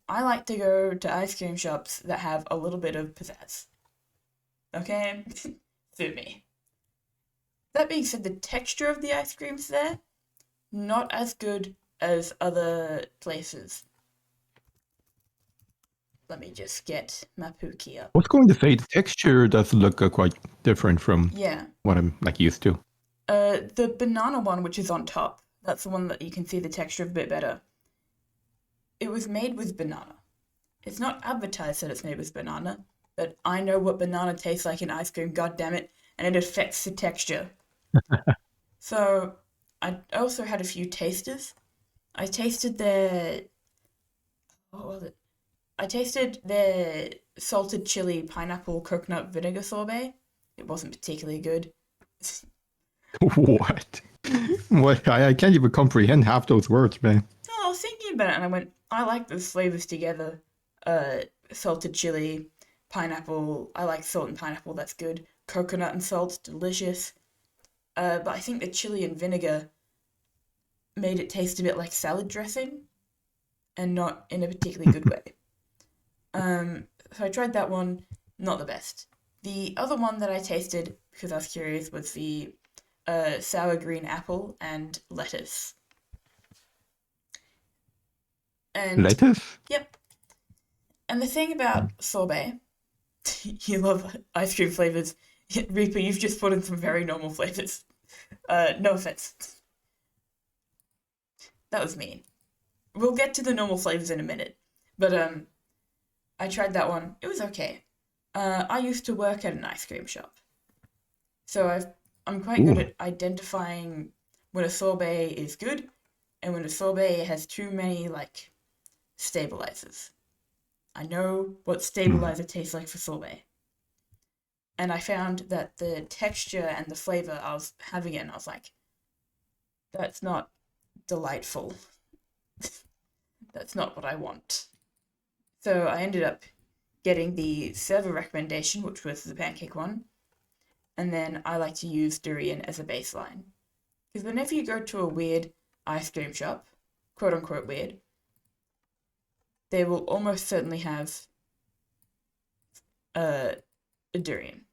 I like to go to ice cream shops that have a little bit of pizzazz. Okay? Sue me. That being said, the texture of the ice creams there, not as good as other places. Let me just get my Pookie up. I was going to say the texture does look quite different from Yeah. what I'm like used to. The banana one, which is on top, that's the one that you can see the texture of a bit better. It was made with banana. It's not advertised that it's made with banana, but I know what banana tastes like in ice cream, god damn it, and it affects the texture. So I also had a few tasters. I tasted their what was it? I tasted their salted chili pineapple coconut vinegar sorbet. It wasn't particularly good. What? What? I can't even comprehend half those words, man. I was thinking about it and I went, I like those flavors together. Uh, Salted chili, pineapple. I like salt and pineapple. That's good. Coconut and salt, delicious. But I think the chili and vinegar made it taste a bit like salad dressing, and not in a particularly good way. So I tried that one, not the best. The other one that I tasted because I was curious was the sour green apple and lettuce. And Lettuce? yep. And the thing about sorbet, you love ice cream flavors. Reaper, you've just put in some very normal flavors. No offense. That was mean. We'll get to the normal flavors in a minute. But I tried that one. It was okay. I used to work at an ice cream shop, so I'm quite good Ooh. at identifying when a sorbet is good and when a sorbet has too many like stabilizers. I know what Hmm. stabilizer tastes like for sorbet. And I found that the texture and the flavor I was having it, and I was like, that's not delightful. That's not what I want. So I ended up getting the server recommendation, which was the pancake one, and then I like to use durian as a baseline. Because whenever you go to a weird ice cream shop, quote unquote weird, they will almost certainly have a durian.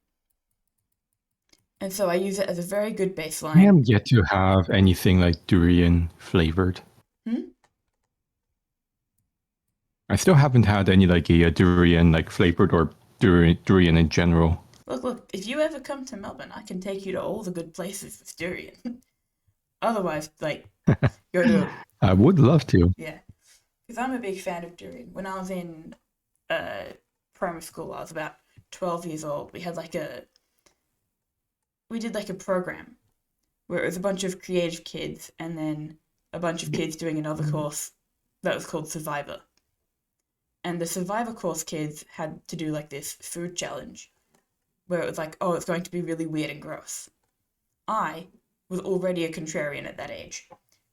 And so I use it as a very good I baseline. am yet to have anything like durian flavored. Hmm? I still haven't had any like a durian like flavored or durian in general. Look, if you ever come to Melbourne, I can take you to all the good places with durian. Otherwise, like, go to, I would love to. yeah. Because I'm a big fan of durian. When I was in uh, primary school, I was about 12 years old. We did like a program where it was a bunch of creative kids and then a bunch of kids doing another course that was called Survivor. And the Survivor course kids had to do like this food challenge where it was like, oh, it's going to be really weird and gross. I was already a contrarian at that age.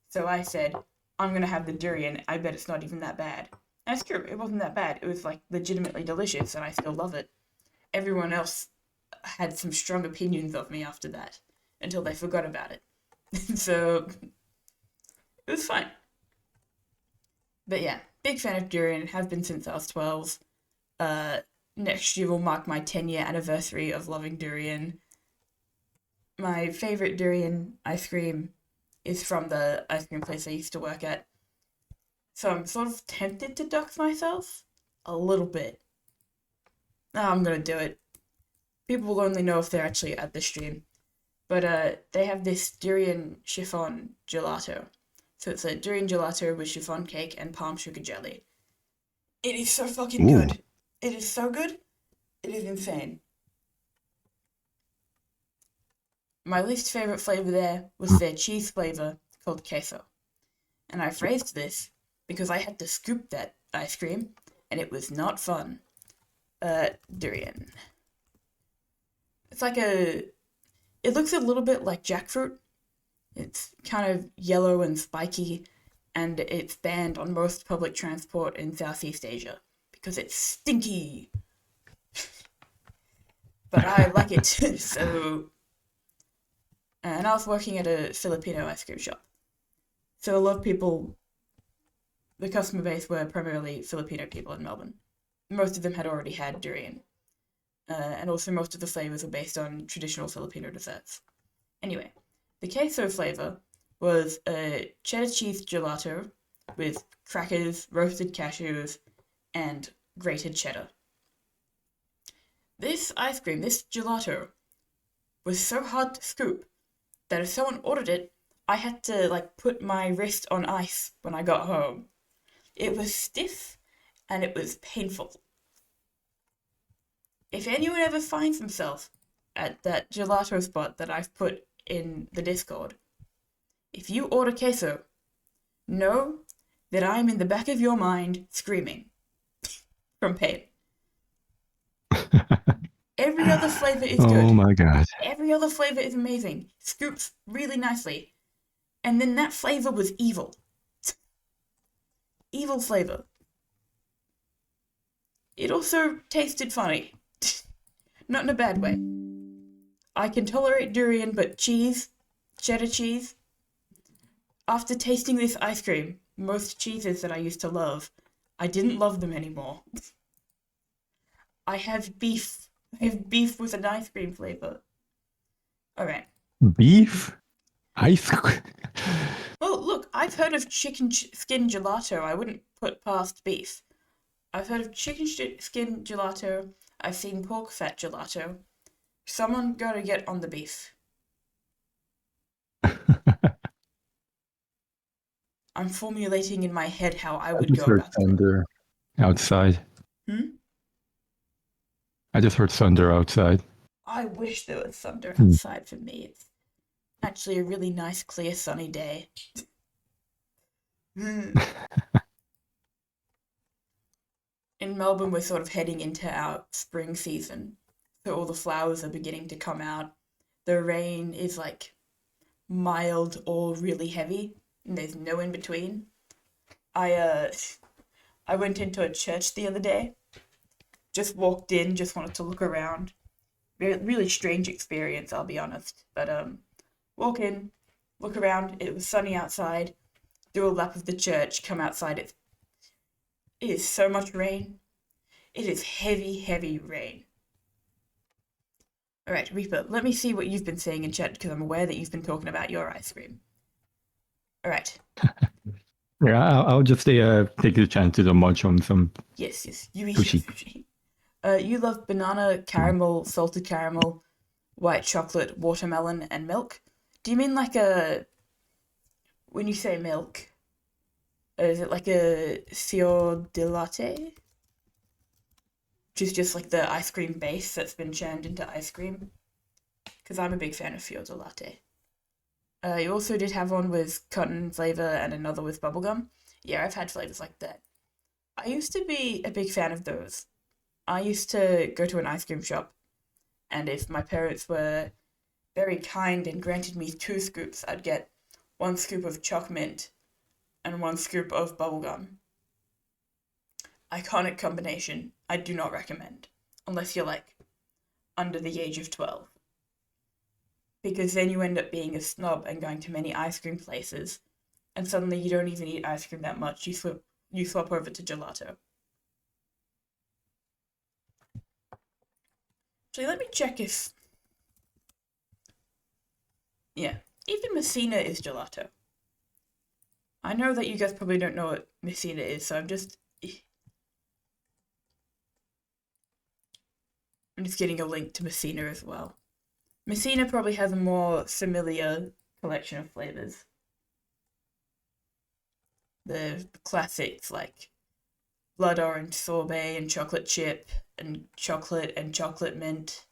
So I said, I'm going to have the durian. I bet it's not even that bad. And it's true, it wasn't that bad. It was like legitimately delicious and I still love it. Everyone else had some strong opinions of me after that until they forgot about it. So it was fine. But yeah, big fan of durian, have been since I was 12. Uh, Next year will mark my 10-year anniversary of loving durian. My favorite durian ice cream is from the ice cream place I used to work at. So I'm sort of tempted to dox myself a little bit. No, I'm gonna do it. People will only know if they're actually at the stream. But they have this durian chiffon gelato. So it's a durian gelato with chiffon cake and palm sugar jelly. It is so fucking Ooh. good. It is so good. It is insane. My least favorite flavor there was their cheese flavor called queso. And I phrased this because I had to scoop that ice cream and it was not fun. Durian. It's like it looks a little bit like jackfruit. It's kind of yellow and spiky, and it's banned on most public transport in Southeast Asia because it's stinky. But I like it, so. And I was working at a Filipino ice cream shop. So a lot of people, the customer base were primarily Filipino people in Melbourne. Most of them had already had durian. And also most of the flavors were based on traditional Filipino desserts. Anyway, the queso flavor was a cheddar cheese gelato with crackers, roasted cashews, and grated cheddar. This ice cream, this gelato, was so hard to scoop that if someone ordered it, I had to like put my wrist on ice when I got home. It was stiff and it was painful. If anyone ever finds himself at that gelato spot that I've put in the Discord, if you order queso, know that I'm in the back of your mind screaming from pain. Every other flavor is good. Oh my god. Every other flavor is amazing. Scoops really nicely. And then that flavor was evil. Evil flavor. It also tasted funny. Not in a bad way. I can tolerate durian, but cheese, cheddar cheese. After tasting this ice cream, most cheeses that I used to love, I didn't love them anymore. I have beef. I have beef with an ice cream flavor. Alright. Beef? Ice cream? Well, look, I've heard of chicken skin gelato. I wouldn't put past beef. I've heard of chicken skin gelato. I've seen pork fat gelato. Someone gotta get on the beef. I'm formulating in my head how I I would just go heard about it. thunder outside. I just heard thunder outside. I wish there was thunder outside for me. It's actually a really nice, clear, sunny day. In Melbourne, we're sort of heading into our spring season, so all the flowers are beginning to come out. The rain is like mild or really heavy, and there's no in between. I went into a church the other day. Just walked in, just wanted to look around. Really strange experience, I'll be honest. But walk in, look around. It was sunny outside. Do a lap of the church. Come outside. It is so much rain. It is heavy, heavy rain. All right, Reaper. Let me see what you've been saying in chat because I'm aware that you've been talking about your ice cream. All right. Yeah, I'll just take the chance to munch on some Yes, yes, you eat your sushi. sushi. You love banana, caramel, salted caramel, white chocolate, watermelon, and milk. Do you mean like a when you say milk? Is it like a fior di latte? Which is just like the ice cream base that's been churned into ice cream? Because I'm a big fan of fior di latte. You also did have one with cotton flavor and another with bubblegum. Yeah, I've had flavors like that. I used to be a big fan of those. I used to go to an ice cream shop, and if my parents were very kind and granted me 2 scoops, I'd get 1 scoop of choc mint and 1 scoop of bubblegum. Iconic combination. I do not recommend. Unless you're like under the age of 12. Because then you end up being a snob and going to many ice cream places, and suddenly you don't even eat ice cream that much. You swap over to gelato. So let me check if yeah, even Messina is gelato. I know that you guys probably don't know what Messina is, so I'm just getting a link to Messina as well. Messina probably has a more familiar collection of flavors. The classics like blood orange sorbet and chocolate chip and chocolate mint.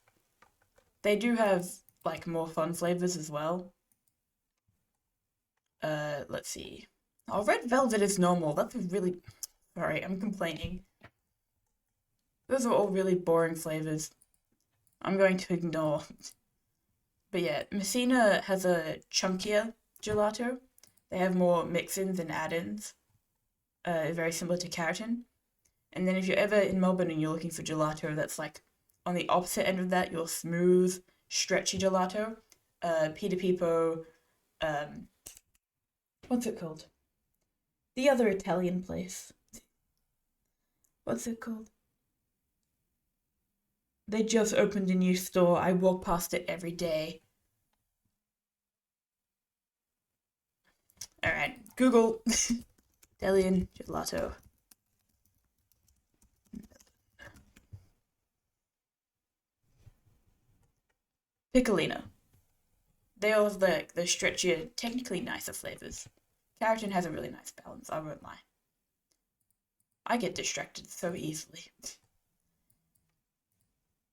They do have like more fun flavors as well. Let's see. Oh, red velvet is normal. That's a really sorry, I'm complaining. Those are all really boring flavors. I'm going to ignore. But yeah, Messina has a chunkier gelato. They have more mix-ins and add-ins. Very similar to Keratin. And then if you're ever in Melbourne and you're looking for gelato that's like on the opposite end of that, your smooth, stretchy gelato, Peter Pipo, um, what's it called? The other Italian place. What's it called? They just opened a new store. I walk past it every day. Alright, Google Italian gelato. Piccolino. They all have the stretchier, technically nicer flavors. Keratin has a really nice balance, I won't lie. I get distracted so easily.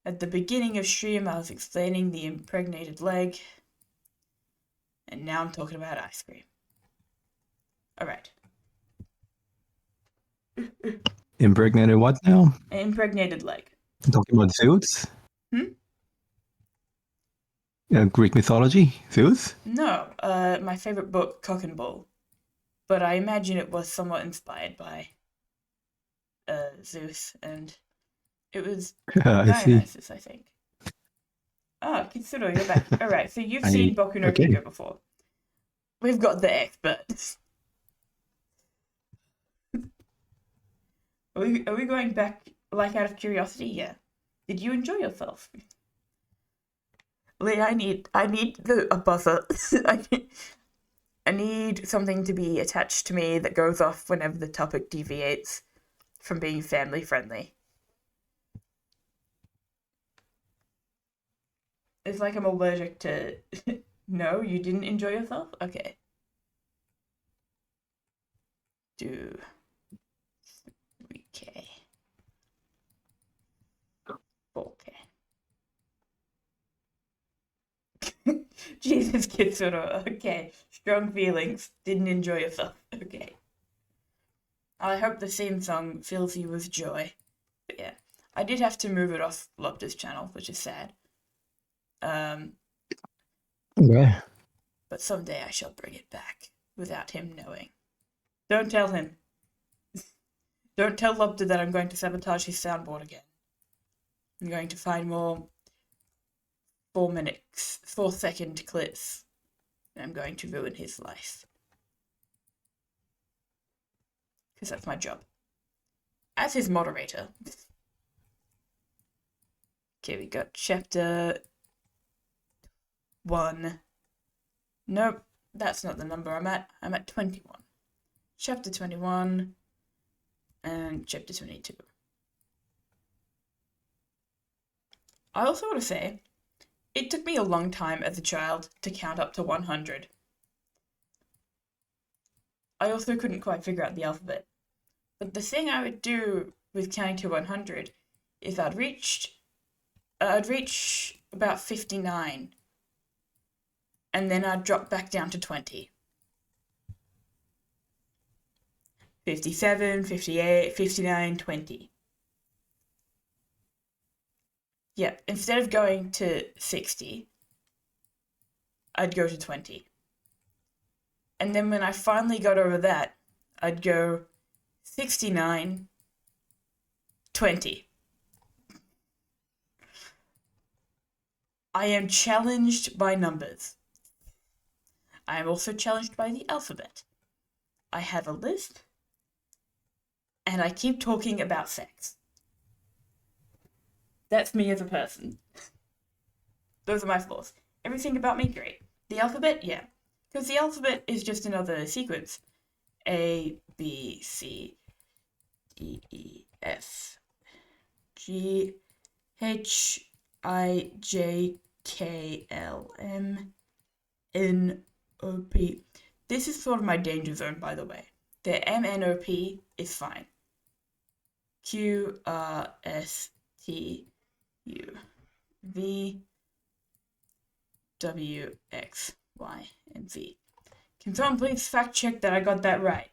At the beginning of stream, I was explaining the impregnated leg, and now I'm talking about ice cream. Alright. Impregnated what now? An impregnated leg. Talking about Zeus? Hmm? Greek mythology? Zeus? No, my favorite book, Cock and Bull. But I imagine it was somewhat inspired by Zeus, and it was I see. Dionysus, I think. Ah, Kitsuro, you're back. Alright, so you've I seen Boku no okay. Pico before. We've got the experts. Are we going back, like, out of curiosity? Yeah. Did you enjoy yourself? Lee, I need a buzzer. I need something to be attached to me that goes off whenever the topic deviates from being family friendly. It's like I'm allergic to. No, you didn't enjoy yourself? Okay. Do 3K. 4K. Jesus, Kitsuro. Okay. Strong feelings. Didn't enjoy yourself. Okay. I hope the theme song fills you with joy. But yeah. I did have to move it off Lopta's channel, which is sad. Um, Okay. but someday I shall bring it back without him knowing. Don't tell him. Don't tell Lobster that I'm going to sabotage his soundboard again. I'm going to find more 4-second clips, and I'm going to ruin his life. Because that's my job. As his moderator. Okay, we got chapter 1. Nope, that's not the number I'm at. I'm at 21. chapter 21, and chapter 22. I also want to say, it took me a long time as a child to count up to 100. I also couldn't quite figure out the alphabet. But the thing I would do with counting to 100 is I'd reach about 59, and then I'd drop back down to 20. 57, 58, 59, 20. Yep, instead of going to 60, I'd go to 20. And then when I finally got over that, I'd go 69, 20. I am challenged by numbers. I am also challenged by the alphabet. I have a list, and I keep talking about sex. That's me as a person. Those are my flaws. Everything about me, great. The alphabet, yeah. Because the alphabet is just another sequence. A, B, C, D, E, F, G, H, I, J, K, L, M, N, O, P. This is sort of my danger zone, by the way. The M, N, O, P is fine. Q, R, S, T, U, V, W, X, Y, and Z. Can someone please fact check that I got that right?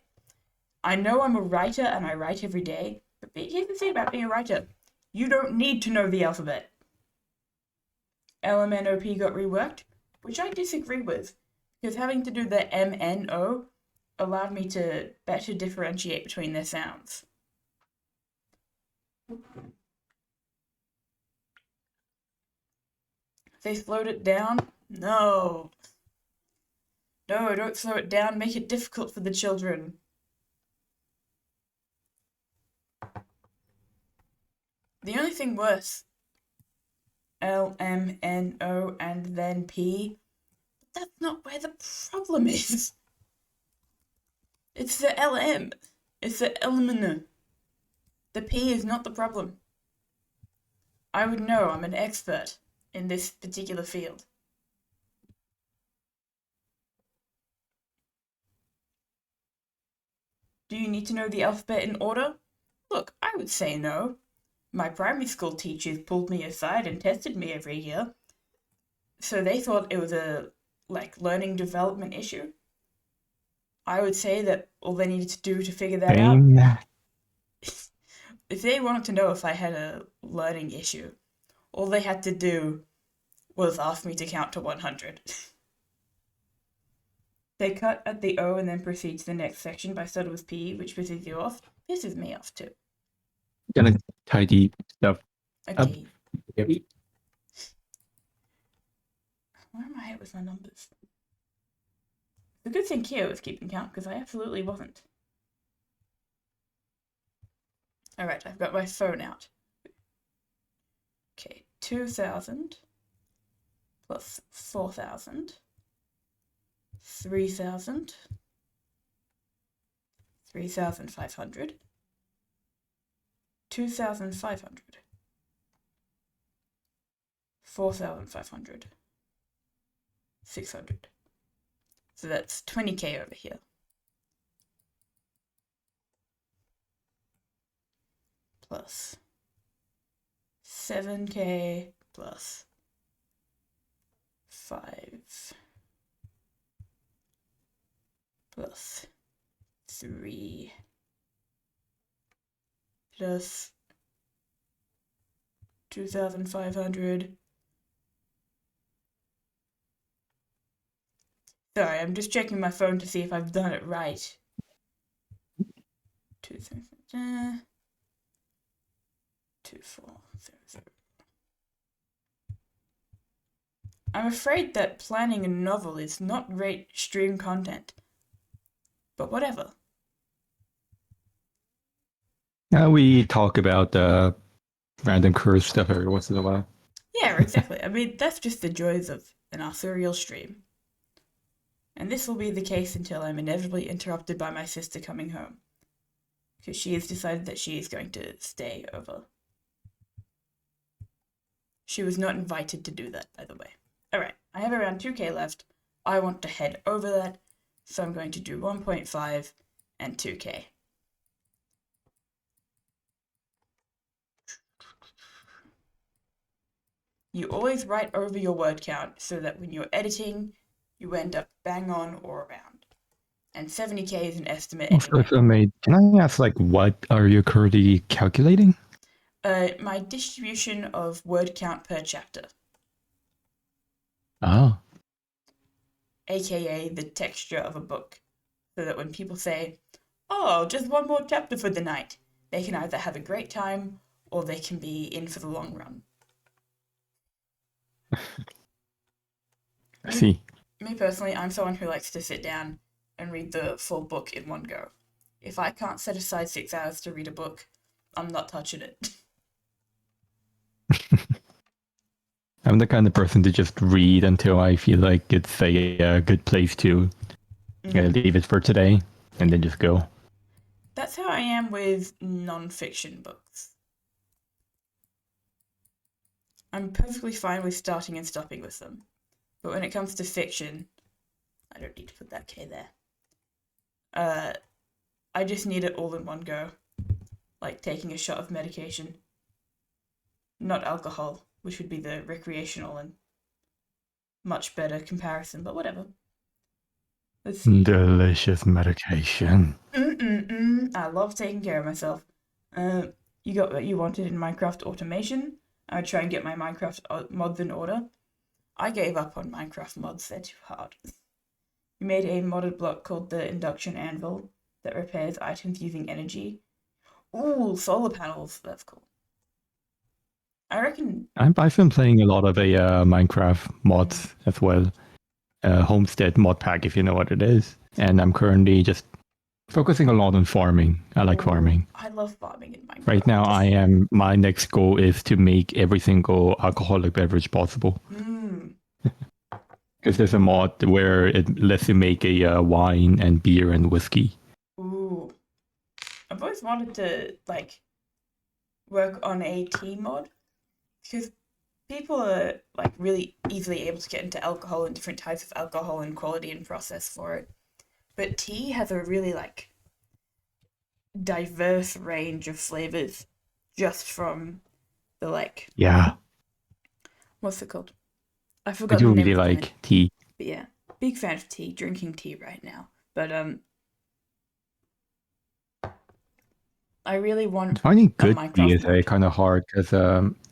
I know I'm a writer and I write every day, but here's the thing about being a writer. You don't need to know the alphabet. LMNOP got reworked, which I disagree with, because having to do the MNO allowed me to better differentiate between their sounds. They slowed it down? No. No, don't slow it down. Make it difficult for the children. The only thing worse, L, M, N, O, and then P, that's not where the problem is. It's the LM. It's the LMN. The P is not the problem. I would know, I'm an expert in this particular field. Do you need to know the alphabet in order? Look, I would say no. My primary school teachers pulled me aside and tested me every year. So they thought it was a, learning development issue. I would say that all they needed to do to figure that out, if they wanted to know if I had a learning issue, all they had to do was ask me to count to 100. They cut at the O and then proceed to the next section by starting with P, which pisses you off. Pisses me off too. Gonna tidy stuff up. Okay. Where am I at with my numbers? The good thing here was keeping count, because I absolutely wasn't. Alright, I've got my phone out. Okay, 2,000 plus 4,000, 3,000, 3,500, 2,500, 4,500, 600. So that's 20k over here. Plus 7k plus 5 plus 3 plus 2,500. Sorry, I'm just checking my phone to see if I've done it right. 2,000. 2,400. I'm afraid that planning a novel is not great stream content. But whatever. We talk about random curse stuff every once in a while. Yeah, exactly. I mean, that's just the joys of an authorial stream. And this will be the case until I'm inevitably interrupted by my sister coming home, because she has decided that she is going to stay over. She was not invited to do that, by the way. Alright, I have around 2k left. I want to head over that, so I'm going to do 1.5 and 2k. You always write over your word count so that when you're editing, you end up bang on or around. And 70k is an estimate Also, anyway. if I may, can I ask, like, what are you currently calculating? My distribution of word count per chapter, Ah, aka the texture of a book, so that when people say, oh, just one more chapter for the night, they can either have a great time or they can be in for the long run. I see. Me personally, I'm someone who likes to sit down and read the full book in one go. If I can't set aside 6 hours to read a book, I'm not touching it. I'm the kind of person to just read until I feel like it's a good place to leave it for today, and then just go. That's how I am with non-fiction books. I'm perfectly fine with starting and stopping with them. But when it comes to fiction, I don't need to put that K there. I just need it all in one go. Like taking a shot of medication. Not alcohol, which would be the recreational and much better comparison, but whatever. Let's see. Delicious medication. I love taking care of myself. You got what you wanted in Minecraft automation. I would try and get my Minecraft mods in order. I gave up on Minecraft mods, they're too hard. We made a modded block called the Induction Anvil that repairs items using energy. Ooh, solar panels, that's cool. I reckon... I've been playing a lot of Minecraft mods as well. Homestead mod pack, if you know what it is. And I'm currently just focusing a lot on farming. I like farming. I love farming in Minecraft. Right now, my next goal is to make every single alcoholic beverage possible. Because there's a mod where it lets you make a wine and beer and whiskey. Ooh. I've always wanted to, like, work on a tea mod. Because people are, like, really easily able to get into alcohol and different types of alcohol and quality and process for it. But tea has a really, like, diverse range of flavors just from the, like... Yeah. What's it called? I I forgot do the name really of the like blend. tea. But yeah, big fan of tea, drinking tea right now. But I really want Finding a good tea Minecraft is mod. kind of hard because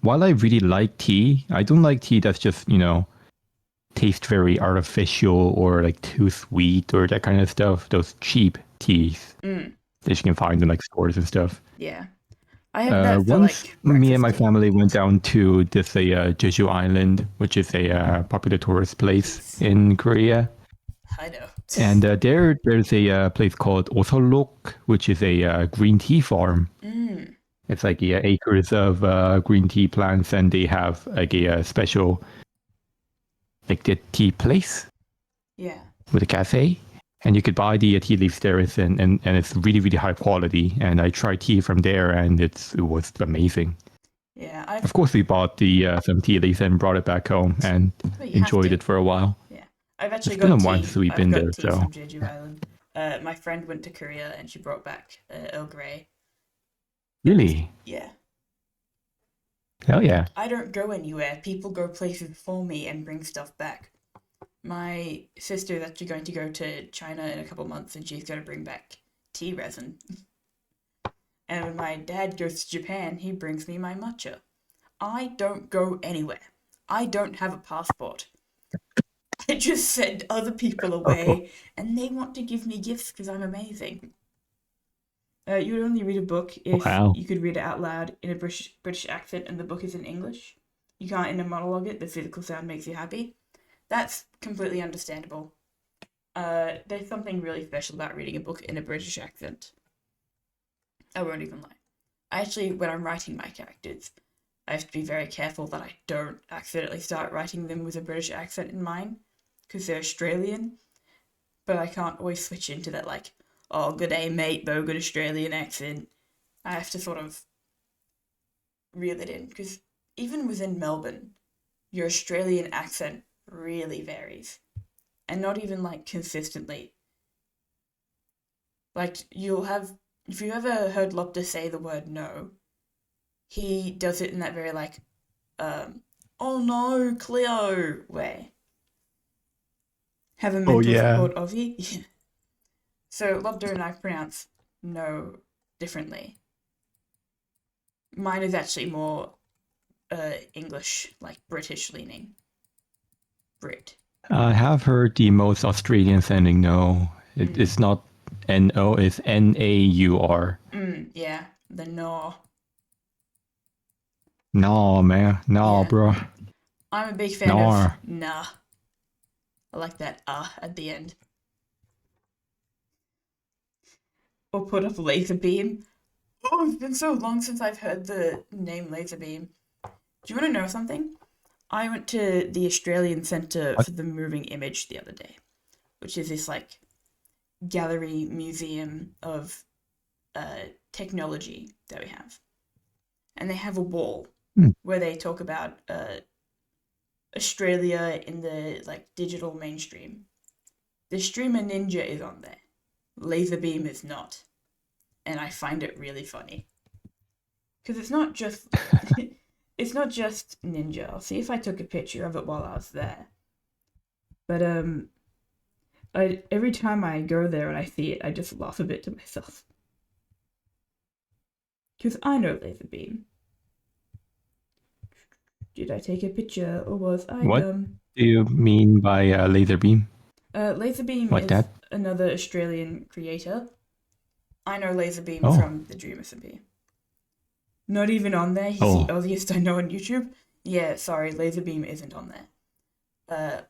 while I really like tea, I don't like tea that's just, taste very artificial or like too sweet or that kind of stuff. Those cheap teas that you can find in like stores and stuff. Yeah. I have that for Once like me and breakfast my tea. family went down to this Jeju Island, which is a popular tourist place in Korea. I know. And there's a place called Osolok, which is a green tea farm. It's like acres of green tea plants, and they have like a special like the tea place Yeah. with a cafe, and you could buy the tea leaves there, and it's really really high quality. And I tried tea from there, and it was amazing. Yeah, Of course, we bought the some tea leaves and brought it back home and well, you have enjoyed to. it for a while. Yeah. I've actually It's been a got while tea. since we've I've been got there, tea so from Jeju Island. My friend went to Korea and she brought back Earl Grey. really, Yeah. hell yeah. I don't go anywhere. People go places for me and bring stuff back. My sister is actually going to go to China in a couple months and she's going to bring back tea resin. And when my dad goes to Japan, he brings me my matcha. I don't go anywhere. I don't have a passport. I just send other people away and they want to give me gifts because I'm amazing. You would only read a book if Wow. you could read it out loud in a British accent and the book is in English. You can't in a monologue it, the physical sound makes you happy. That's completely understandable. There's something really special about reading a book in a British accent. I won't even lie. Actually, when I'm writing my characters, I have to be very careful that I don't accidentally start writing them with a British accent in mind, because they're Australian, but I can't always switch into that, like, oh, good day, mate, though, good Australian accent. I have to sort of reel it in, because even within Melbourne, your Australian accent really varies. And not even, like, consistently. Like, you'll have, if you ever heard Lopter say the word no, he does it in that very, like, um, oh no, Cleo way. Have a Oh mental yeah. support Aussie? Yeah. So Lobder and I pronounce no differently. Mine is actually more English, like British leaning. Brit. I have heard the most Australian sounding no. It's not N-O, it's N-A-U-R. Yeah, the no. No, man. No, Yeah. bro. I'm a big fan of No. nah. I like that at the end. Or put up laser beam. Oh, it's been so long since I've heard the name laser beam. Do you want to know something? I went to the Australian Centre What? for the Moving Image the other day, which is this like gallery museum of technology that we have. And they have a wall Hmm. where they talk about Australia in the like digital mainstream. The streamer Ninja is on there. Laserbeam is not. And I find it really funny. Because it's not just it's not just Ninja. I'll see if I took a picture of it while I was there. But every time I go there and I see it, I just laugh a bit to myself. Because I know Laserbeam. Did I take a picture or was I What dumb? do you mean by laser beam? Laserbeam Like is that? another Australian creator. I know Laserbeam Oh. from the Dream SMP. Not even on there. He's the Oh. Aussiest I know on YouTube. Yeah, sorry, Laserbeam isn't on there.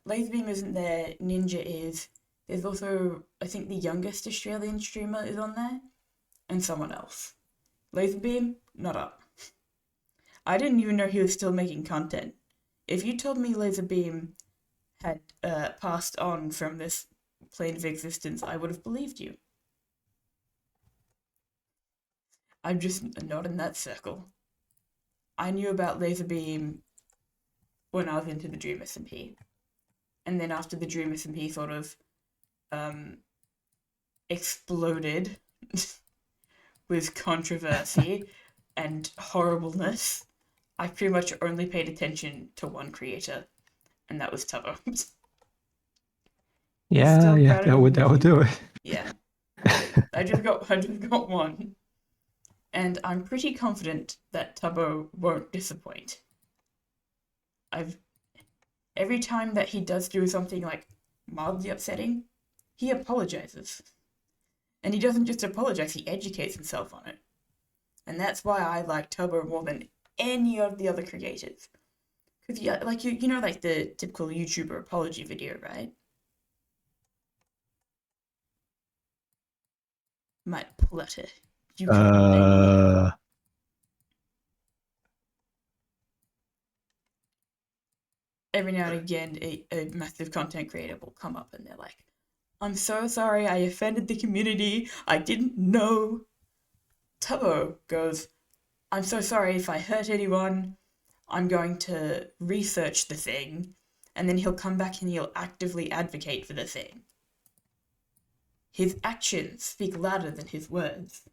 Laserbeam isn't there. Ninja is. There's also, I think, the youngest Australian streamer is on there, and someone else. Laserbeam, not up. I didn't even know he was still making content. If you told me Laserbeam had passed on from this plane of existence, I would have believed you. I'm just not in that circle. I knew about Laserbeam when I was into the Dream SMP. And then after the Dream SMP sort of exploded with controversy and horribleness, I pretty much only paid attention to one creator, and that was Tubbo. He's Yeah, still yeah, credited with that would nephew. do it. Yeah, I just got one, and I'm pretty confident that Tubbo won't disappoint. I've every time that he does do something like mildly upsetting, he apologizes. And he doesn't just apologize, he educates himself on it. And that's why I like Tubbo more than any of the other creators. Because, yeah, like, you know, like the typical YouTuber apology video, right? Might pull out a ukulele. Uh, Every now and again, a massive content creator will come up and they're like, I'm so sorry, I offended the community, I didn't know. Tubbo goes, I'm so sorry if I hurt anyone, I'm going to research the thing, and then he'll come back and he'll actively advocate for the thing. His actions speak louder than his words.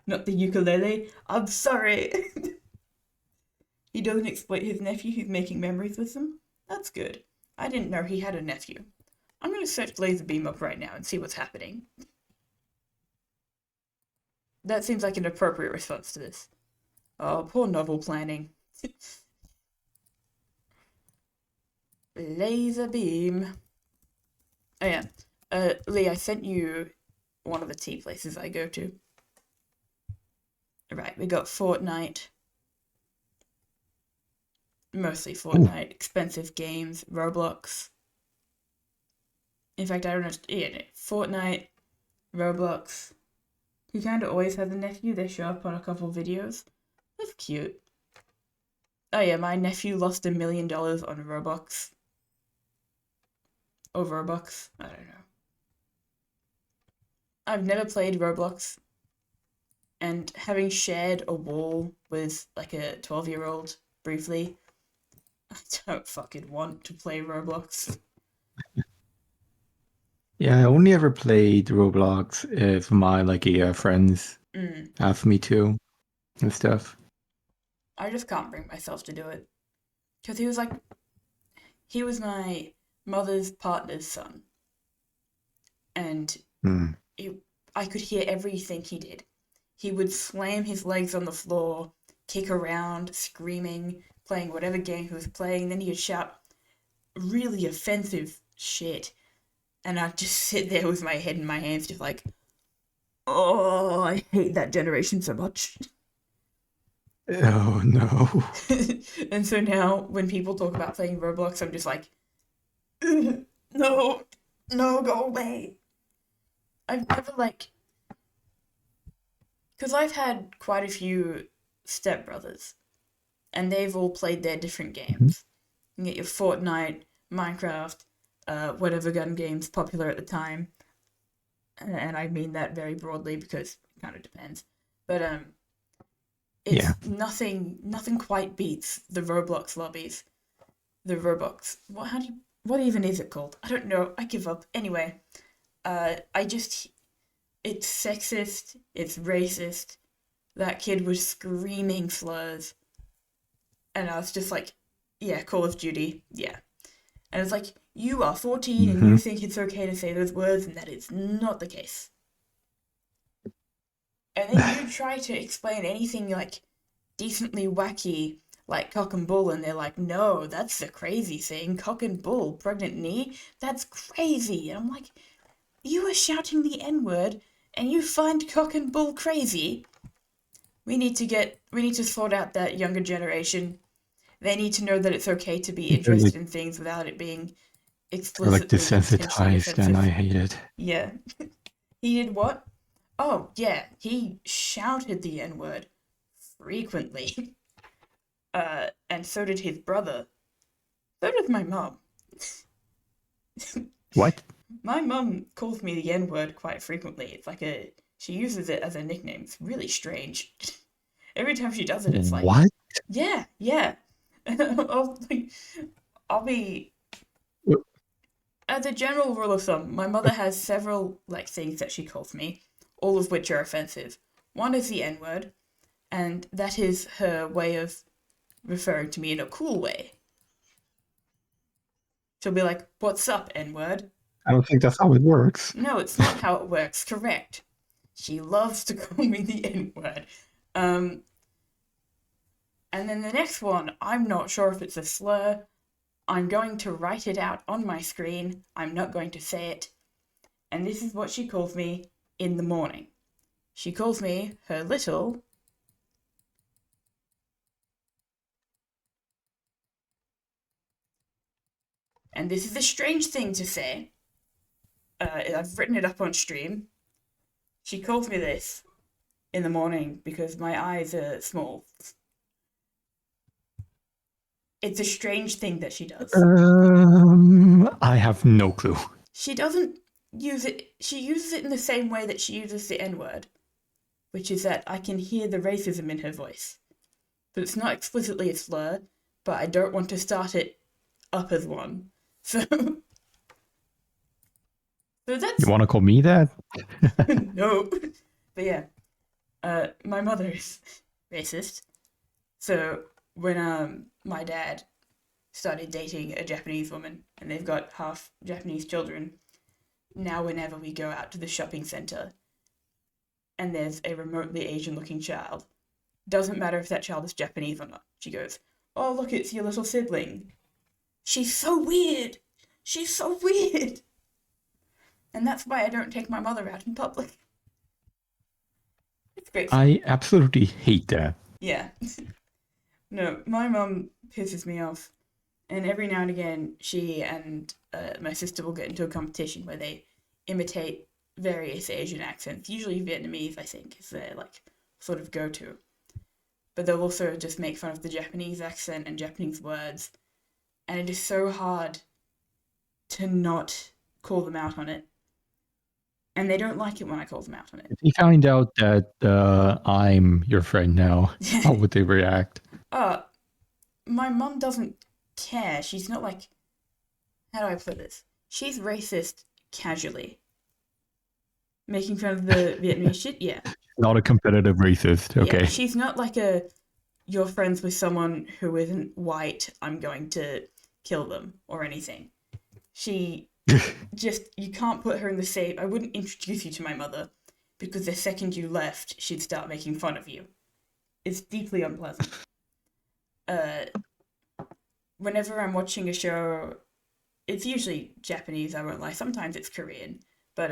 Not the ukulele, I'm sorry. He doesn't exploit his nephew who's making memories with him. That's good. I didn't know he had a nephew. I'm going to search Laserbeam up right now and see what's happening. That seems like an appropriate response to this. Oh, poor novel planning. Laserbeam. Oh yeah. Lee, I sent you one of the tea places I go to. Right, we got Fortnite. Mostly Fortnite. Expensive games. Roblox. In fact, I don't know. Yeah, Fortnite, Roblox. He kind of always has a nephew. They show up on a couple videos. That's cute. Oh yeah, my nephew lost $1 million on Robux. Or Robux. I don't know. I've never played Roblox, and having shared a wall with like a 12-year-old briefly, I don't fucking want to play Roblox. Yeah, I only ever played Roblox if my friends Mm. asked me to and stuff. I just can't bring myself to do it. Because he was my mother's partner's son, and Hmm. he, I could hear everything he did. He would slam his legs on the floor, kick around, screaming, playing whatever game he was playing. Then he'd shout really offensive shit, and I'd just sit there with my head in my hands, just like, oh, I hate that generation so much. Oh no. And so now, when people talk about playing Roblox, I'm just like, no, no, go away. I've never because I've had quite a few stepbrothers, and they've all played their different Mhm. games. You get your Fortnite, Minecraft, whatever gun games popular at the time, and I mean that very broadly because it kind of depends. But Yeah. it's nothing quite beats the Roblox lobbies. The Roblox. What even is it called? I don't know. I give up. Anyway, I just it's sexist. It's racist. That kid was screaming slurs, and I was just like, yeah, Call of Duty, yeah. And it's like, you are 14 and Hmm. you think it's okay to say those words, and that is not the case. And then you try to explain anything like decently wacky, like cock and bull, and they're like, no, that's the crazy thing. Cock and bull, pregnant knee, that's crazy. And I'm like, you are shouting the N word, and you find cock and bull crazy. We need to sort out that younger generation. They need to know that it's okay to be They're like, interested in things without it being they're like explicitly intentionally desensitized, and I offensive. hate it. Yeah. He did what? Oh, yeah. He shouted the N word frequently. And so did his brother. So did my mum. What? My mum calls me the N word quite frequently. It's like she uses it as a nickname. It's really strange. Every time she does it, it's like, What? yeah, yeah. Like, I'll be as a general rule of thumb, my mother has several things that she calls me, all of which are offensive. One is the N word, and that is her way of referring to me in a cool way. She'll be like, "What's up, N word?" I don't think that's how it works. No, it's not how it works. Correct. She loves to call me the N word. Um, and then the next one, I'm not sure if it's a slur. I'm going to write it out on my screen. I'm not going to say it. And this is what she calls me in the morning. She calls me her little. And this is a strange thing to say. I've written it up on stream. She calls me this in the morning because my eyes are small. It's a strange thing that she does. I have no clue. She doesn't use it, she uses it in the same way that she uses the N word, which is that I can hear the racism in her voice. But it's not explicitly a slur, but I don't want to start it up as one. So, so You that's want to call me that? no. But yeah, my mother is racist. So when my dad started dating a Japanese woman and they've got half Japanese children, now whenever we go out to the shopping center and there's a remotely Asian looking child, doesn't matter if that child is Japanese or not. She goes, "Oh, look, it's your little sibling. She's so weird. She's so weird." And that's why I don't take my mother out in public. It's great fun. I absolutely hate that. Yeah. No, my mum pisses me off. And every now and again, she and my sister will get into a competition where they imitate various Asian accents. Usually Vietnamese, I think, is their sort of go-to. But they'll also just make fun of the Japanese accent and Japanese words, and it is so hard to not call them out on it. and they don't like it when I call them out on If you find out that I'm your friend now, it. how would they react? My mum doesn't care. She's not like, how do I put this? She's racist casually. Making fun of the Vietnamese shit? Yeah. Not a competitive racist. Yeah. Okay. She's not like you're friends with someone who isn't white, I'm going to kill them or anything. She just, you can't put her in the same, I wouldn't introduce you to my mother because the second you left, she'd start making fun of you. It's deeply unpleasant. Uh, Whenever I'm watching a show, it's usually Japanese, I won't lie. Sometimes it's Korean, but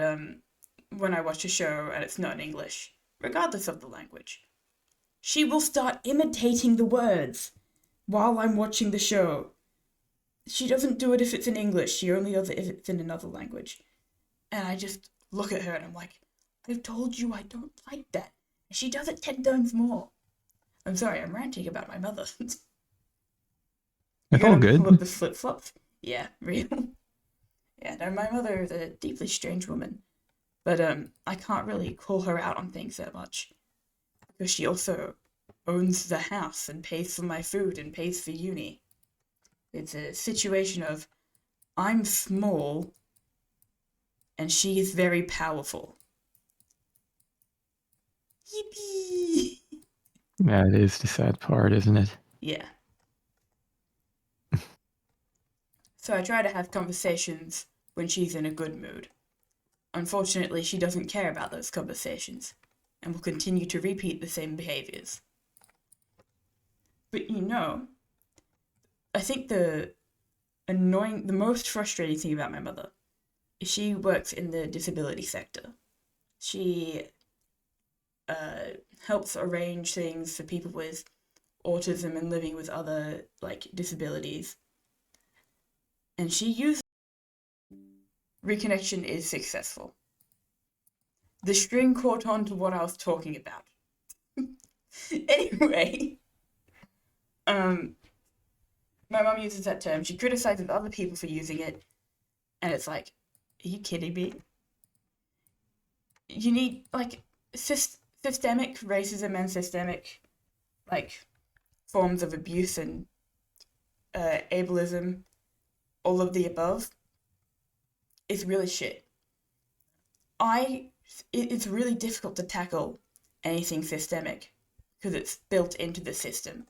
when I watch a show and it's not in English, regardless of the language, she will start imitating the words while I'm watching the show. She doesn't do it if it's in English. She only does it if it's in another language. And I just look at her and I'm like, I've told you I don't like that. And she does it 10 times more. I'm sorry, I'm ranting about my mother. You It's all gonna pull up good. the flip flops? Yeah, real. Yeah, no, my mother is a deeply strange woman. But I can't really call her out on things that much. Because she also owns the house and pays for my food and pays for uni. It's a situation of I'm small and she is very powerful. Yippee! That is the sad part, isn't it? Yeah. So I try to have conversations when she's in a good mood. Unfortunately, she doesn't care about those conversations and will continue to repeat the same behaviors. But I think the most frustrating thing about my mother is she works in the disability sector. She helps arrange things for people with autism and living with other like disabilities. And she uses reconnection is successful. The string caught on to what I was talking about. Anyway, um, my mum uses that term. She criticizes other people for using it, and it's like, are you kidding me? You need like systemic racism and systemic like forms of abuse and ableism, all of the above, is really shit. It's really difficult to tackle anything systemic because it's built into the system.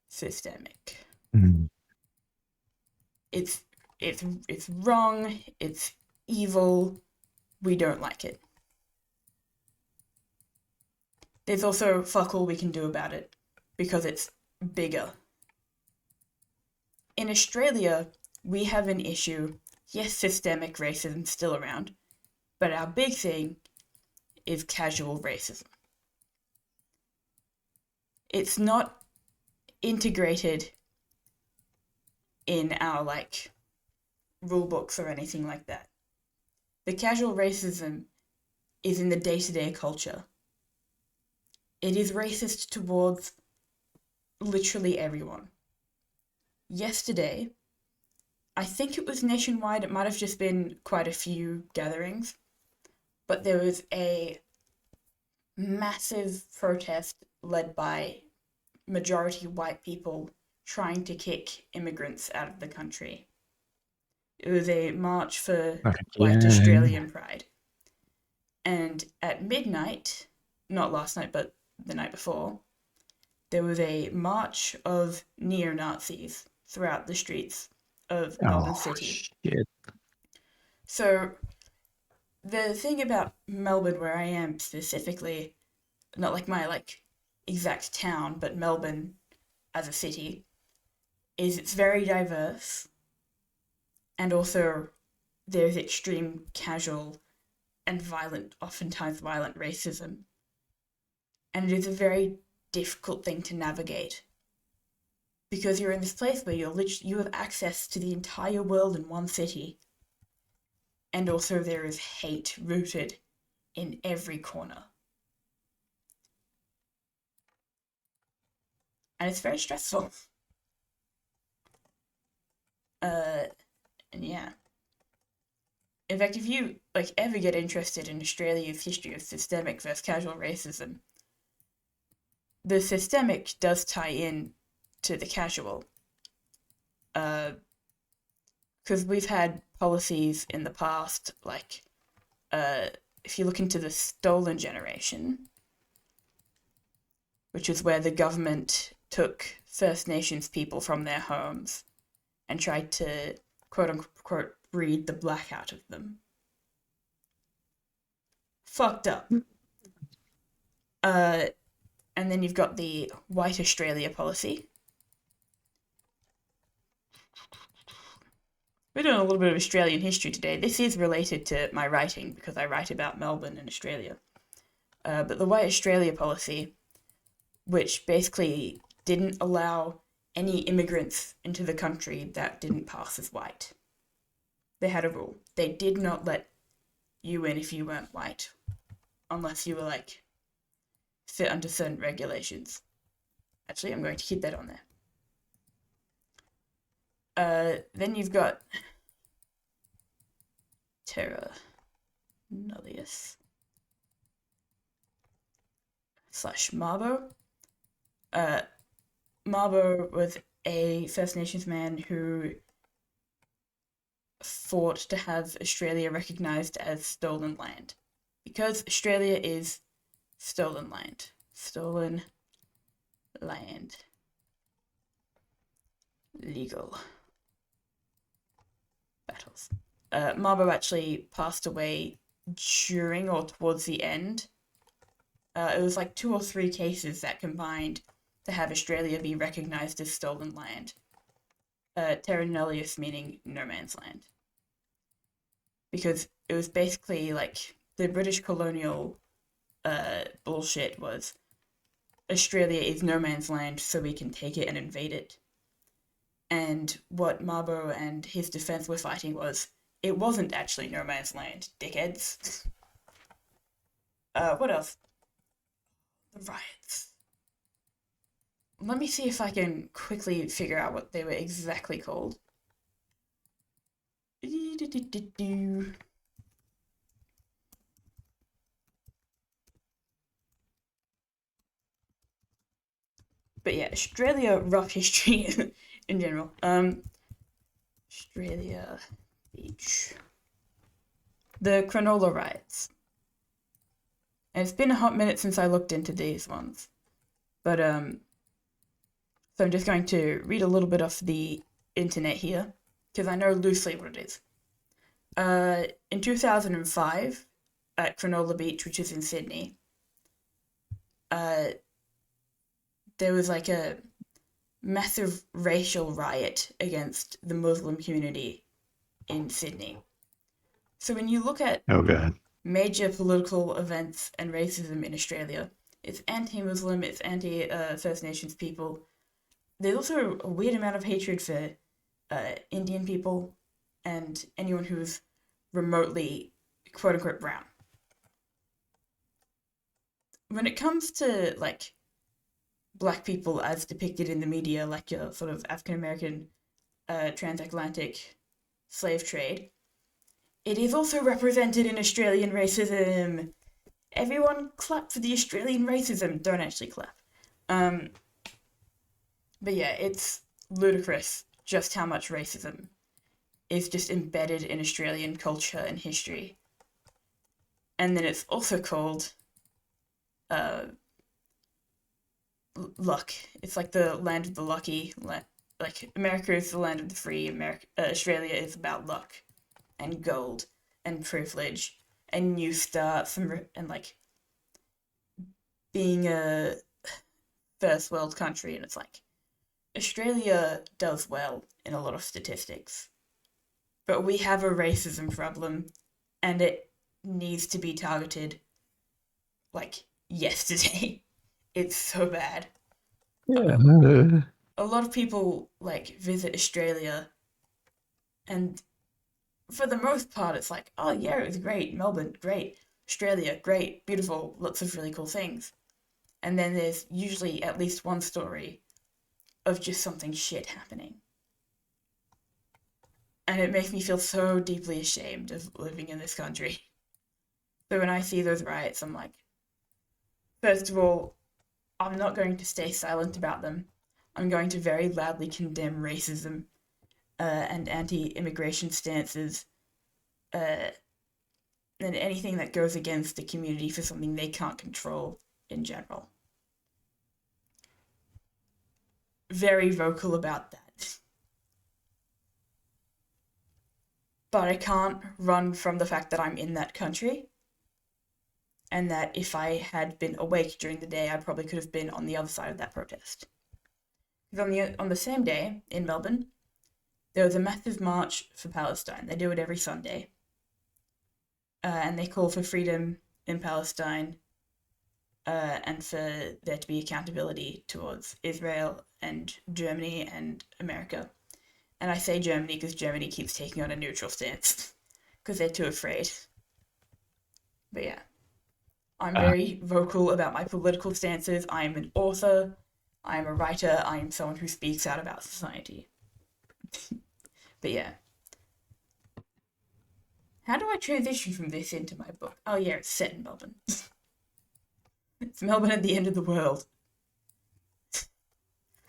Systemic. Mm. It's it's wrong. It's evil. We don't like it. There's also fuck all we can do about it because it's bigger. In Australia, we have an issue. Yes, systemic racism still around, but our big thing is casual racism. It's not integrated in our like rule books or anything like that. The casual racism is in the day-to-day culture. It is racist towards literally everyone. Yesterday, I think it was nationwide, it might have just been quite a few gatherings, but there was a massive protest led by majority white people trying to kick immigrants out of the country. It was a march for white Again. Australian pride. And at midnight, not last night, but the night before, there was a march of neo Nazis throughout the streets of Melbourne Oh, City. shit. So, the thing about Melbourne, where I am specifically, not like my like exact town, but Melbourne as a city, is it's very diverse, and also there's extreme casual and violent, oftentimes violent racism, and it is a very difficult thing to navigate because you're in this place where you have access to the entire world in one city, and also there is hate rooted in every corner, and it's very stressful. Uh, and yeah, In fact, if you ever get interested in Australia's history of systemic versus casual racism, the systemic does tie in to the casual. Because we've had policies in the past, if you look into the stolen generation, which is where the government took First Nations people from their homes and tried to, quote unquote, breed the black out of them. Fucked up. And then you've got the White Australia policy. We're doing a little bit of Australian history today. This is related to my writing because I write about Melbourne and Australia. But the White Australia policy, which basically didn't allow any immigrants into the country that didn't pass as white. They had a rule. They did not let you in if you weren't white, unless you were fit under certain regulations. Actually, I'm going to keep that on there. Then you've got Terra Nullius / Mabo. Mabo was a First Nations man who fought to have Australia recognised as stolen land. Because Australia is stolen land. Stolen land. Legal battles. Mabo actually passed away during or towards the end. It was 2 or 3 cases that combined to have Australia be recognised as stolen land. Terra Nullius meaning no man's land. Because it was basically the British colonial bullshit was Australia is no man's land, so we can take it and invade it. And what Mabo and his defense were fighting was, it wasn't actually no man's land, dickheads. What else? The riots. Let me see if I can quickly figure out what they were exactly called. But yeah, Australia rough history in general. Australia Beach. The Cronulla riots. And it's been a hot minute since I looked into these ones. But so I'm just going to read a little bit off the internet here, because I know loosely what it is. In 2005, at Cronulla Beach, which is in Sydney, there was a massive racial riot against the Muslim community in Sydney. So when you look at major political events and racism in Australia, it's anti-Muslim, it's anti-First Nations people. There's also a weird amount of hatred for Indian people and anyone who's remotely quote-unquote brown. When it comes to black people as depicted in the media, your sort of African-American transatlantic slave trade, it is also represented in Australian racism. Everyone clap for the Australian racism. Don't actually clap. But yeah, it's ludicrous just how much racism is just embedded in Australian culture and history. And then it's also called luck. It's the land of the lucky. America is the land of the free. Australia is about luck and gold and privilege and new starts and being a first world country. And it's Australia does well in a lot of statistics, but we have a racism problem, and it needs to be targeted yesterday. It's so bad. Yeah. A lot of people visit Australia, and for the most part it's oh yeah, it was great. Melbourne, great. Australia, great, beautiful, lots of really cool things. And then there's usually at least one story of just something shit happening. And it makes me feel so deeply ashamed of living in this country. So when I see those riots, I'm like, first of all, I'm not going to stay silent about them. I'm going to very loudly condemn racism and anti-immigration stances uh, and anything that goes against the community for something they can't control in general. Very vocal about that. But I can't run from the fact that I'm in that country, and that if I had been awake during the day, I probably could have been on the other side of that protest. Because on the same day in Melbourne, there was a massive march for Palestine. They do it every Sunday, and they call for freedom in Palestine, and for there to be accountability towards Israel and Germany and America. And I say Germany because Germany keeps taking on a neutral stance because they're too afraid. But yeah, I'm Uh, very vocal about my political stances. I am an author, I am a writer, I am someone who speaks out about society. But yeah. How do I transition from this into my book? Oh yeah, it's set in Melbourne. It's Melbourne at the end of the world.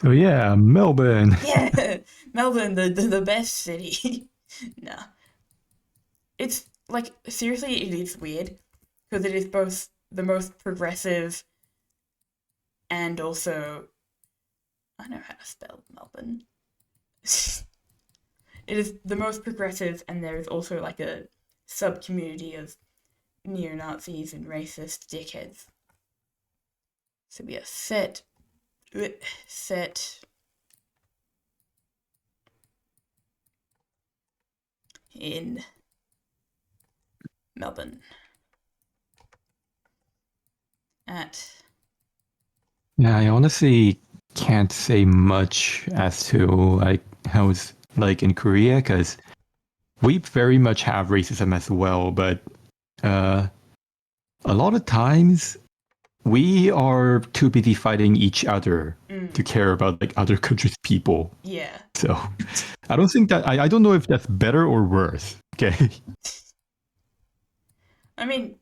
oh yeah, Melbourne. Yeah, Melbourne, the best city. Nah, it's like seriously, it is weird because it is both the most progressive and also I know how to spell Melbourne. It is the most progressive, and there is also like a sub community of neo Nazis and racist dickheads. So we are set in Melbourne at Yeah, I honestly can't say much as to like how it's like in Korea because we very much have racism as well, but uh, a lot of times we are too busy fighting each other to care about like other countries' people. yeah. So I don't think that I don't know if that's better or worse. Okay. I mean,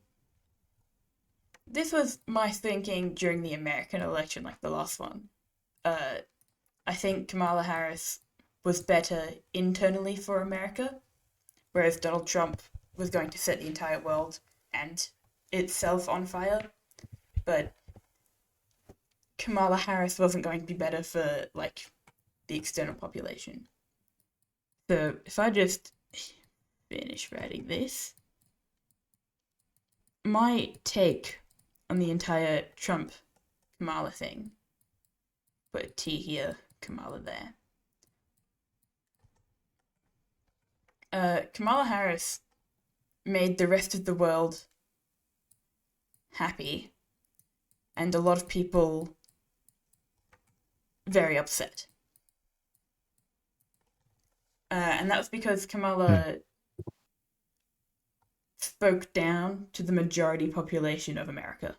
this was my thinking during the American election, like the last one. Uh, I think Kamala Harris was better internally for America, whereas Donald Trump was going to set the entire world and itself on fire. But Kamala Harris wasn't going to be better for like the external population. So if I just finish writing this, my take on the entire Trump Kamala thing, put a T here, Kamala there. Kamala Harris made the rest of the world happy, and a lot of people very upset. And that was because Kamala spoke down to the majority population of America.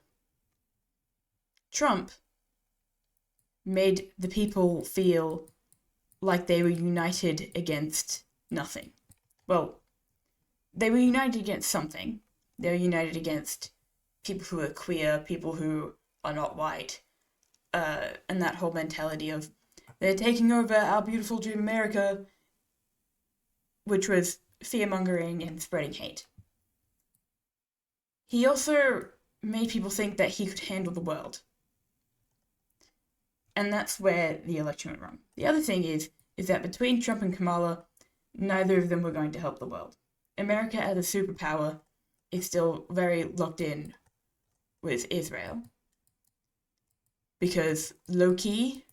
Trump made the people feel like they were united against nothing. Well, they were united against something. They were united against people who are queer, people who are not white, and that whole mentality of they're taking over our beautiful dream America, which was fear-mongering and spreading hate. He also made people think that he could handle the world. And that's where the election went wrong. The other thing is that between Trump and Kamala, neither of them were going to help the world. America as a superpower is still very locked in with Israel. Because low-key,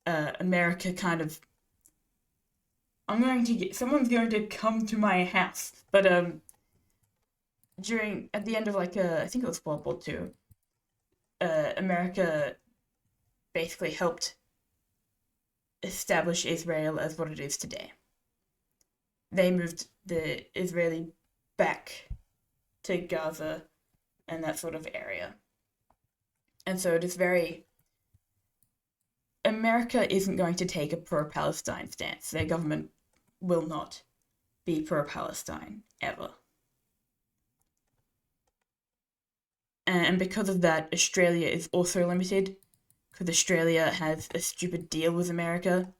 America kind of... someone's going to come to my house. But, at the end of I think it was World War II, America basically helped establish Israel as what it is today. They moved the Israeli back to Gaza and that sort of area. And so it is very America isn't going to take a pro-Palestine stance. Their government will not be pro-Palestine, ever. And because of that, Australia is also limited, because Australia has a stupid deal with America,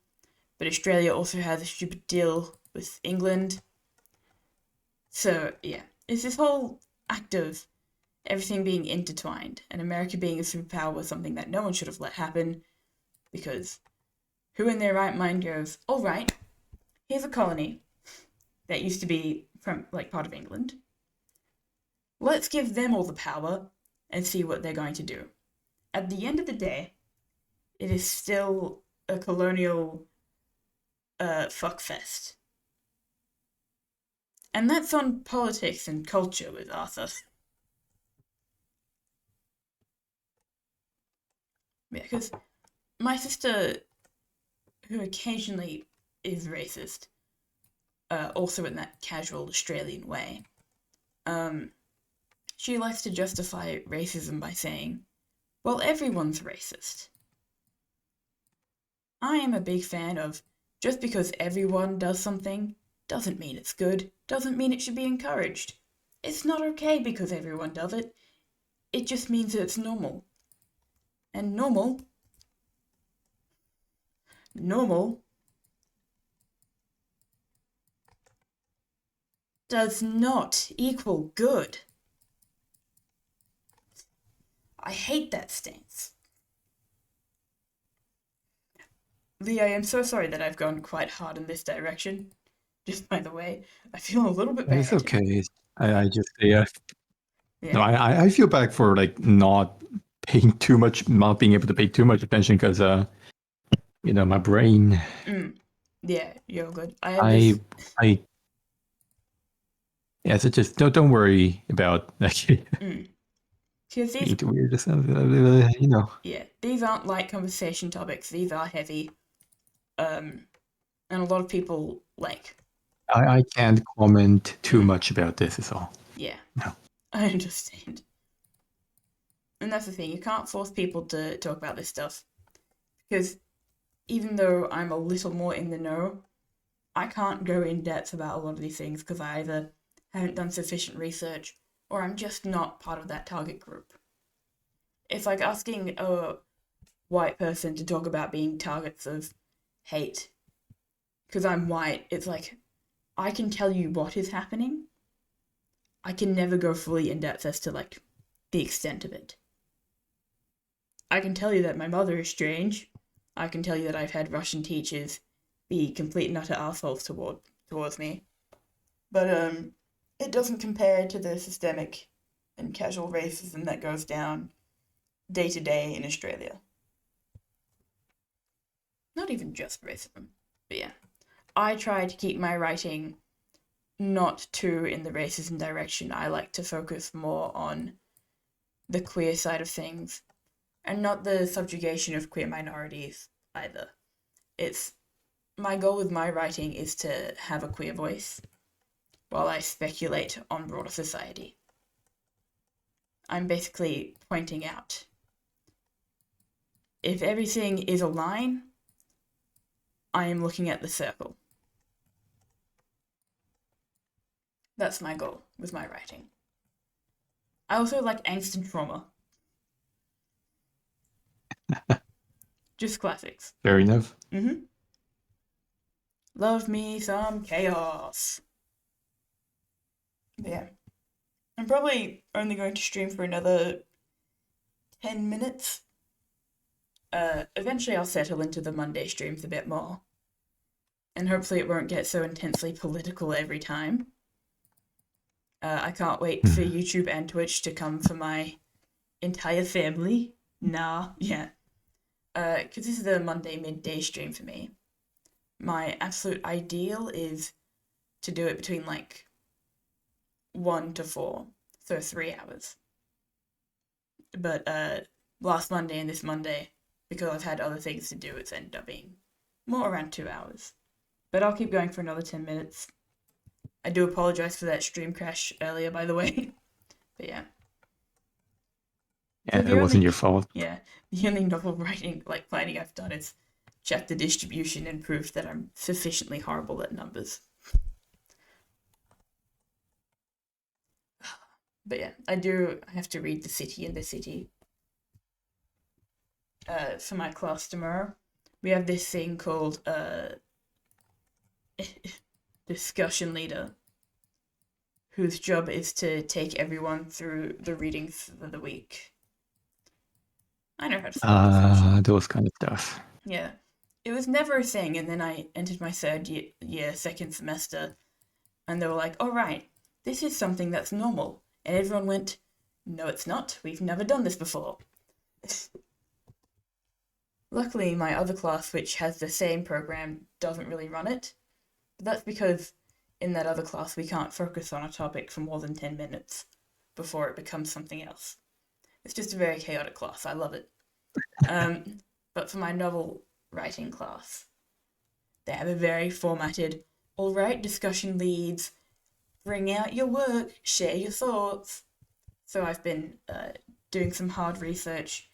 but Australia also has a stupid deal with England. So, yeah, it's this whole act of everything being intertwined, and America being a superpower was something that no one should have let happen, because who in their right mind goes, all right, here's a colony that used to be from like part of England. Let's give them all the power and see what they're going to do. At the end of the day, it is still a colonial fuckfest. And that's on politics and culture with Arthur. Yeah, because my sister, who occasionally is racist, also in that casual Australian way, she likes to justify racism by saying, well, everyone's racist. I am a big fan of just because everyone does something doesn't mean it's good, doesn't mean it should be encouraged. It's not okay because everyone does it. It just means that it's normal. And normal does not equal good. I hate that stance. Lee, I am so sorry that I've gone quite hard in this direction. Just by the way, I feel a little bit bad. It's okay. I just yeah. No, Yeah. I feel bad for like not paying too much, not being able to pay too much attention because my brain. Yeah, you're good. I have I this. I yeah. So just don't worry about like Because these, we're just yeah, these aren't light conversation topics. These are heavy. And a lot of people like. I can't comment too much about this. Is all. Yeah, No. I understand. And that's the thing. You can't force people to talk about this stuff because even though I'm a little more in the know, I can't go in depth about a lot of these things because I either haven't done sufficient research or I'm just not part of that target group. It's like asking a white person to talk about being targets of hate. Because I'm white, it's like, I can tell you what is happening. I can never go fully in depth as to, like, the extent of it. I can tell you that my mother is strange. I can tell you that I've had Russian teachers be complete and utter assholes towards me. But, it doesn't compare to the systemic and casual racism that goes down day to day in Australia. Not even just racism, but yeah. I try to keep my writing not too in the racism direction. I like to focus more on the queer side of things and not the subjugation of queer minorities either. It's my goal with my writing is to have a queer voice while I speculate on broader society. I'm basically pointing out if everything is a line, I am looking at the circle. That's my goal with my writing. I also like angst and trauma. Just classics. Fair enough. Love me some chaos. But yeah. I'm probably only going to stream for another 10 minutes. Eventually I'll settle into the Monday streams a bit more. And hopefully it won't get so intensely political every time. I can't wait for YouTube and Twitch to come for my entire family. Yeah. Because this is a Monday midday stream for me. My absolute ideal is to do it between like 1 to 4, so 3 hours. But last Monday and this Monday, because I've had other things to do, it's ended up being more around 2 hours. But I'll keep going for another 10 minutes. I do apologize for that stream crash earlier, by the way. But yeah. So Yeah, it wasn't your fault. the only novel writing like planning I've done is check the distribution and prove that I'm sufficiently horrible at numbers. But yeah, I have to read The City and the City for my class tomorrow. We have this thing called discussion leader, whose job is to take everyone through the readings for the week. I know how to spell discussion. Those kind of stuff. Yeah. It was never a thing, and then I entered my third year, second semester, and they were like, all right, this is something that's normal. And everyone went, no, it's not. We've never done this before. Luckily, my other class, which has the same program, doesn't really run it. But that's because in that other class, we can't focus on a topic for more than 10 minutes before it becomes something else. It's just a very chaotic class. I love it. But for my novel writing class, they have a very formatted, all right, discussion leads, bring out your work, share your thoughts. So I've been doing some hard research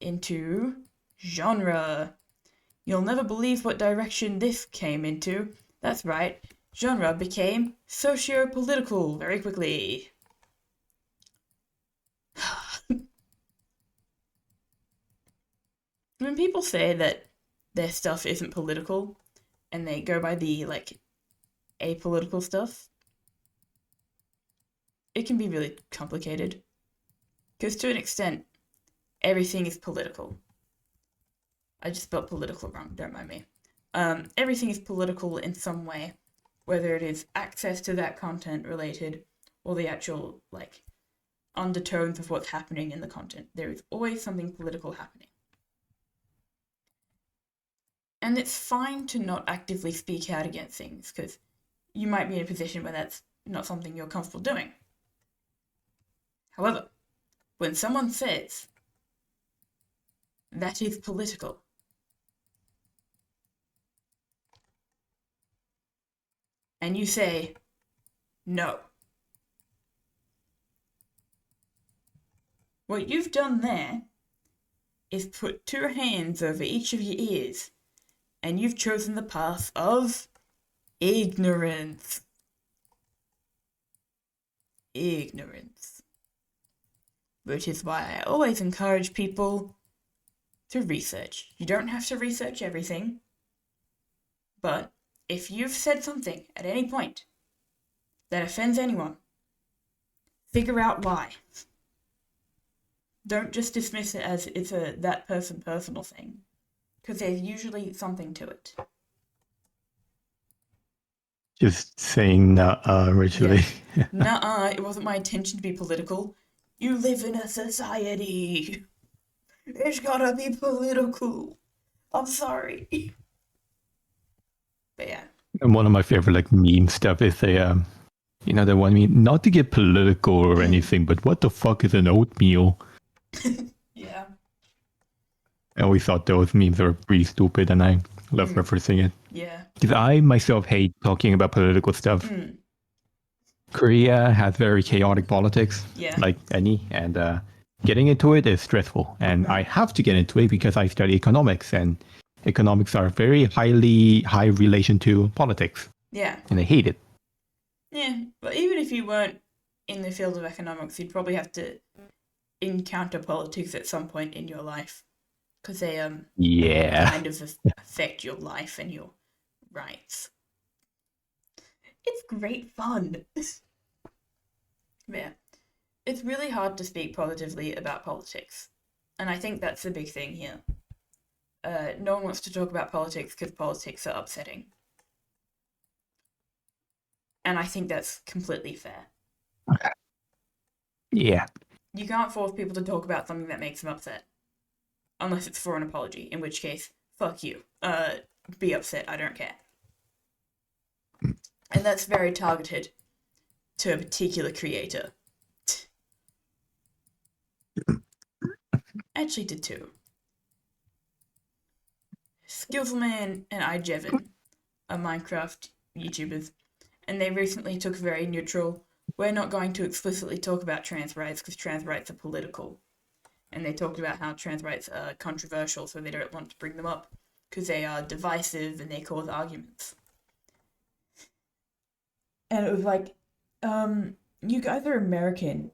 into genre. You'll never believe what direction this came into. That's right, genre became socio-political very quickly. When people say that their stuff isn't political and they go by the like apolitical stuff, it can be really complicated. Because to an extent, everything is political. I just spelled political wrong, don't mind me. Everything is political in some way, whether it is access to that content related or the actual like undertones of what's happening in the content. There is always something political happening. And it's fine to not actively speak out against things, because you might be in a position where that's not something you're comfortable doing. However, when someone says that is political, and you say no, what you've done there is put two hands over each of your ears, and you've chosen the path of ignorance. Ignorance. Which is why I always encourage people to research. You don't have to research everything, but if you've said something at any point that offends anyone, figure out why. Don't just dismiss it as it's a that person personal thing, because there's usually something to it. Just saying originally. Yeah. Nuh-uh, it wasn't my intention to be political. You live in a society. It's gotta be political. I'm sorry. But yeah. And one of my favorite like meme stuff is the the one meme, not to get political or anything, but what the fuck is an oatmeal? Yeah. I always thought those memes are pretty stupid, and I love referencing it. Yeah. Because I myself hate talking about political stuff. Korea has very chaotic politics, like any, and getting into it is stressful. And I have to get into it because I study economics, and economics are very high relation to politics. Yeah. And I hate it. Yeah, but even if you weren't in the field of economics, you'd probably have to encounter politics at some point in your life, because they kind of affect your life and your rights. It's great fun. Yeah, it's really hard to speak positively about politics, and I think that's the big thing here. No one wants to talk about politics because politics are upsetting. And I think that's completely fair. Yeah. You can't force people to talk about something that makes them upset. Unless it's for an apology, in which case, fuck you. Be upset, I don't care. And that's very targeted to a particular creator. Actually to two. Skillfulman and iJevin are Minecraft YouTubers, and they recently took a very neutral, we're not going to explicitly talk about trans rights because trans rights are political, and they talked about how trans rights are controversial, so they don't want to bring them up because they are divisive and they cause arguments. And it was like, you guys are American.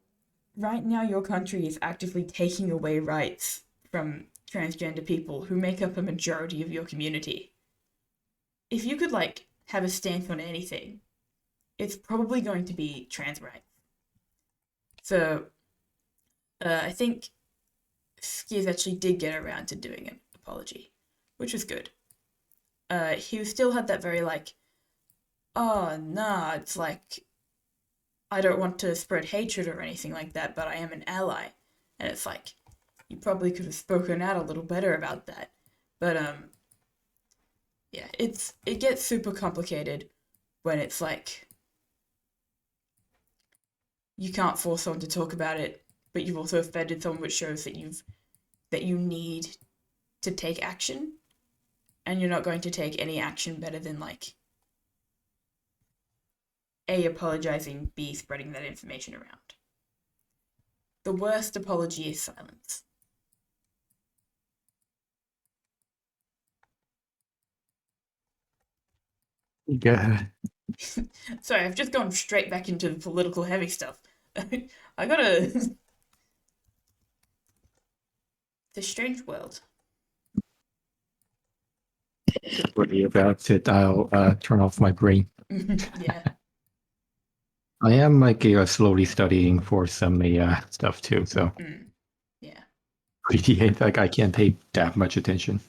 Right now, your country is actively taking away rights from transgender people who make up a majority of your community. If you could, like, have a stance on anything, it's probably going to be trans rights. So, I think Skiers actually did get around to doing an apology, which was good. He still had that very, like, oh, nah, it's like, I don't want to spread hatred or anything like that, but I am an ally. And it's like, you probably could have spoken out a little better about that. But, yeah, it gets super complicated when it's like, you can't force someone to talk about it, but you've also offended someone, which shows that you need to take action, and you're not going to take any action better than, like, A, apologizing, B, spreading that information around. The worst apology is silence. Yeah. Sorry, I've just gone straight back into the political heavy stuff. I gotta. The strange world. Worry about it. I'll turn off my brain. Yeah. I am like slowly studying for some stuff too, so Yeah. pretty like I can't pay that much attention.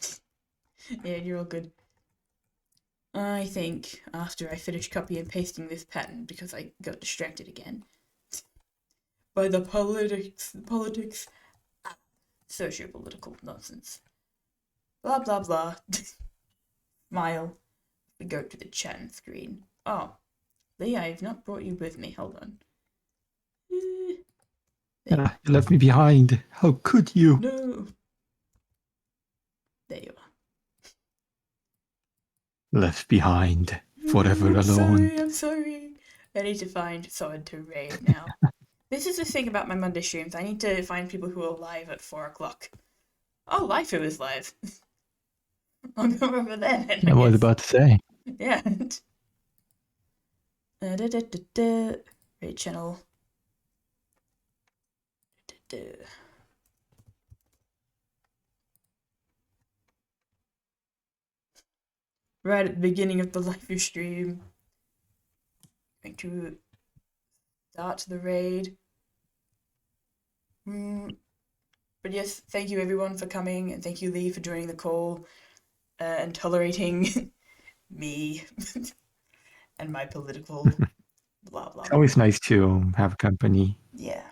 Yeah, you're all good. I think after I finish copy and pasting this pattern because I got distracted again by the politics, socio-political nonsense. Blah blah blah. Smile. We go to the chat screen. Oh, Lee, I have not brought you with me. Hold on. You left me behind. How could you? No. There you are. Left behind, forever alone. I'm sorry. I need to find someone to raid now. This is the thing about my Monday streams. I need to find people who are live at 4 o'clock. Oh, Life is live. I'll go over there then, I was about to say. Yeah. Raid channel. Right at the beginning of the live stream. Going to start the raid. But yes, thank you everyone for coming, and thank you Lee for joining the call and tolerating me and my political blah blah It's blah. always nice to have company. Yeah.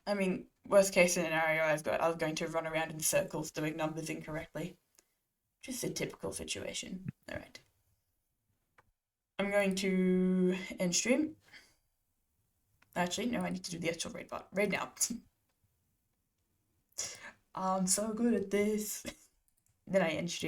I mean, worst case scenario, I was going to run around in circles doing numbers incorrectly. Just a typical situation. All right. I'm going to end stream. Actually, no, I need to do the actual raid bot. Raid now. I'm so good at this. Then I end stream.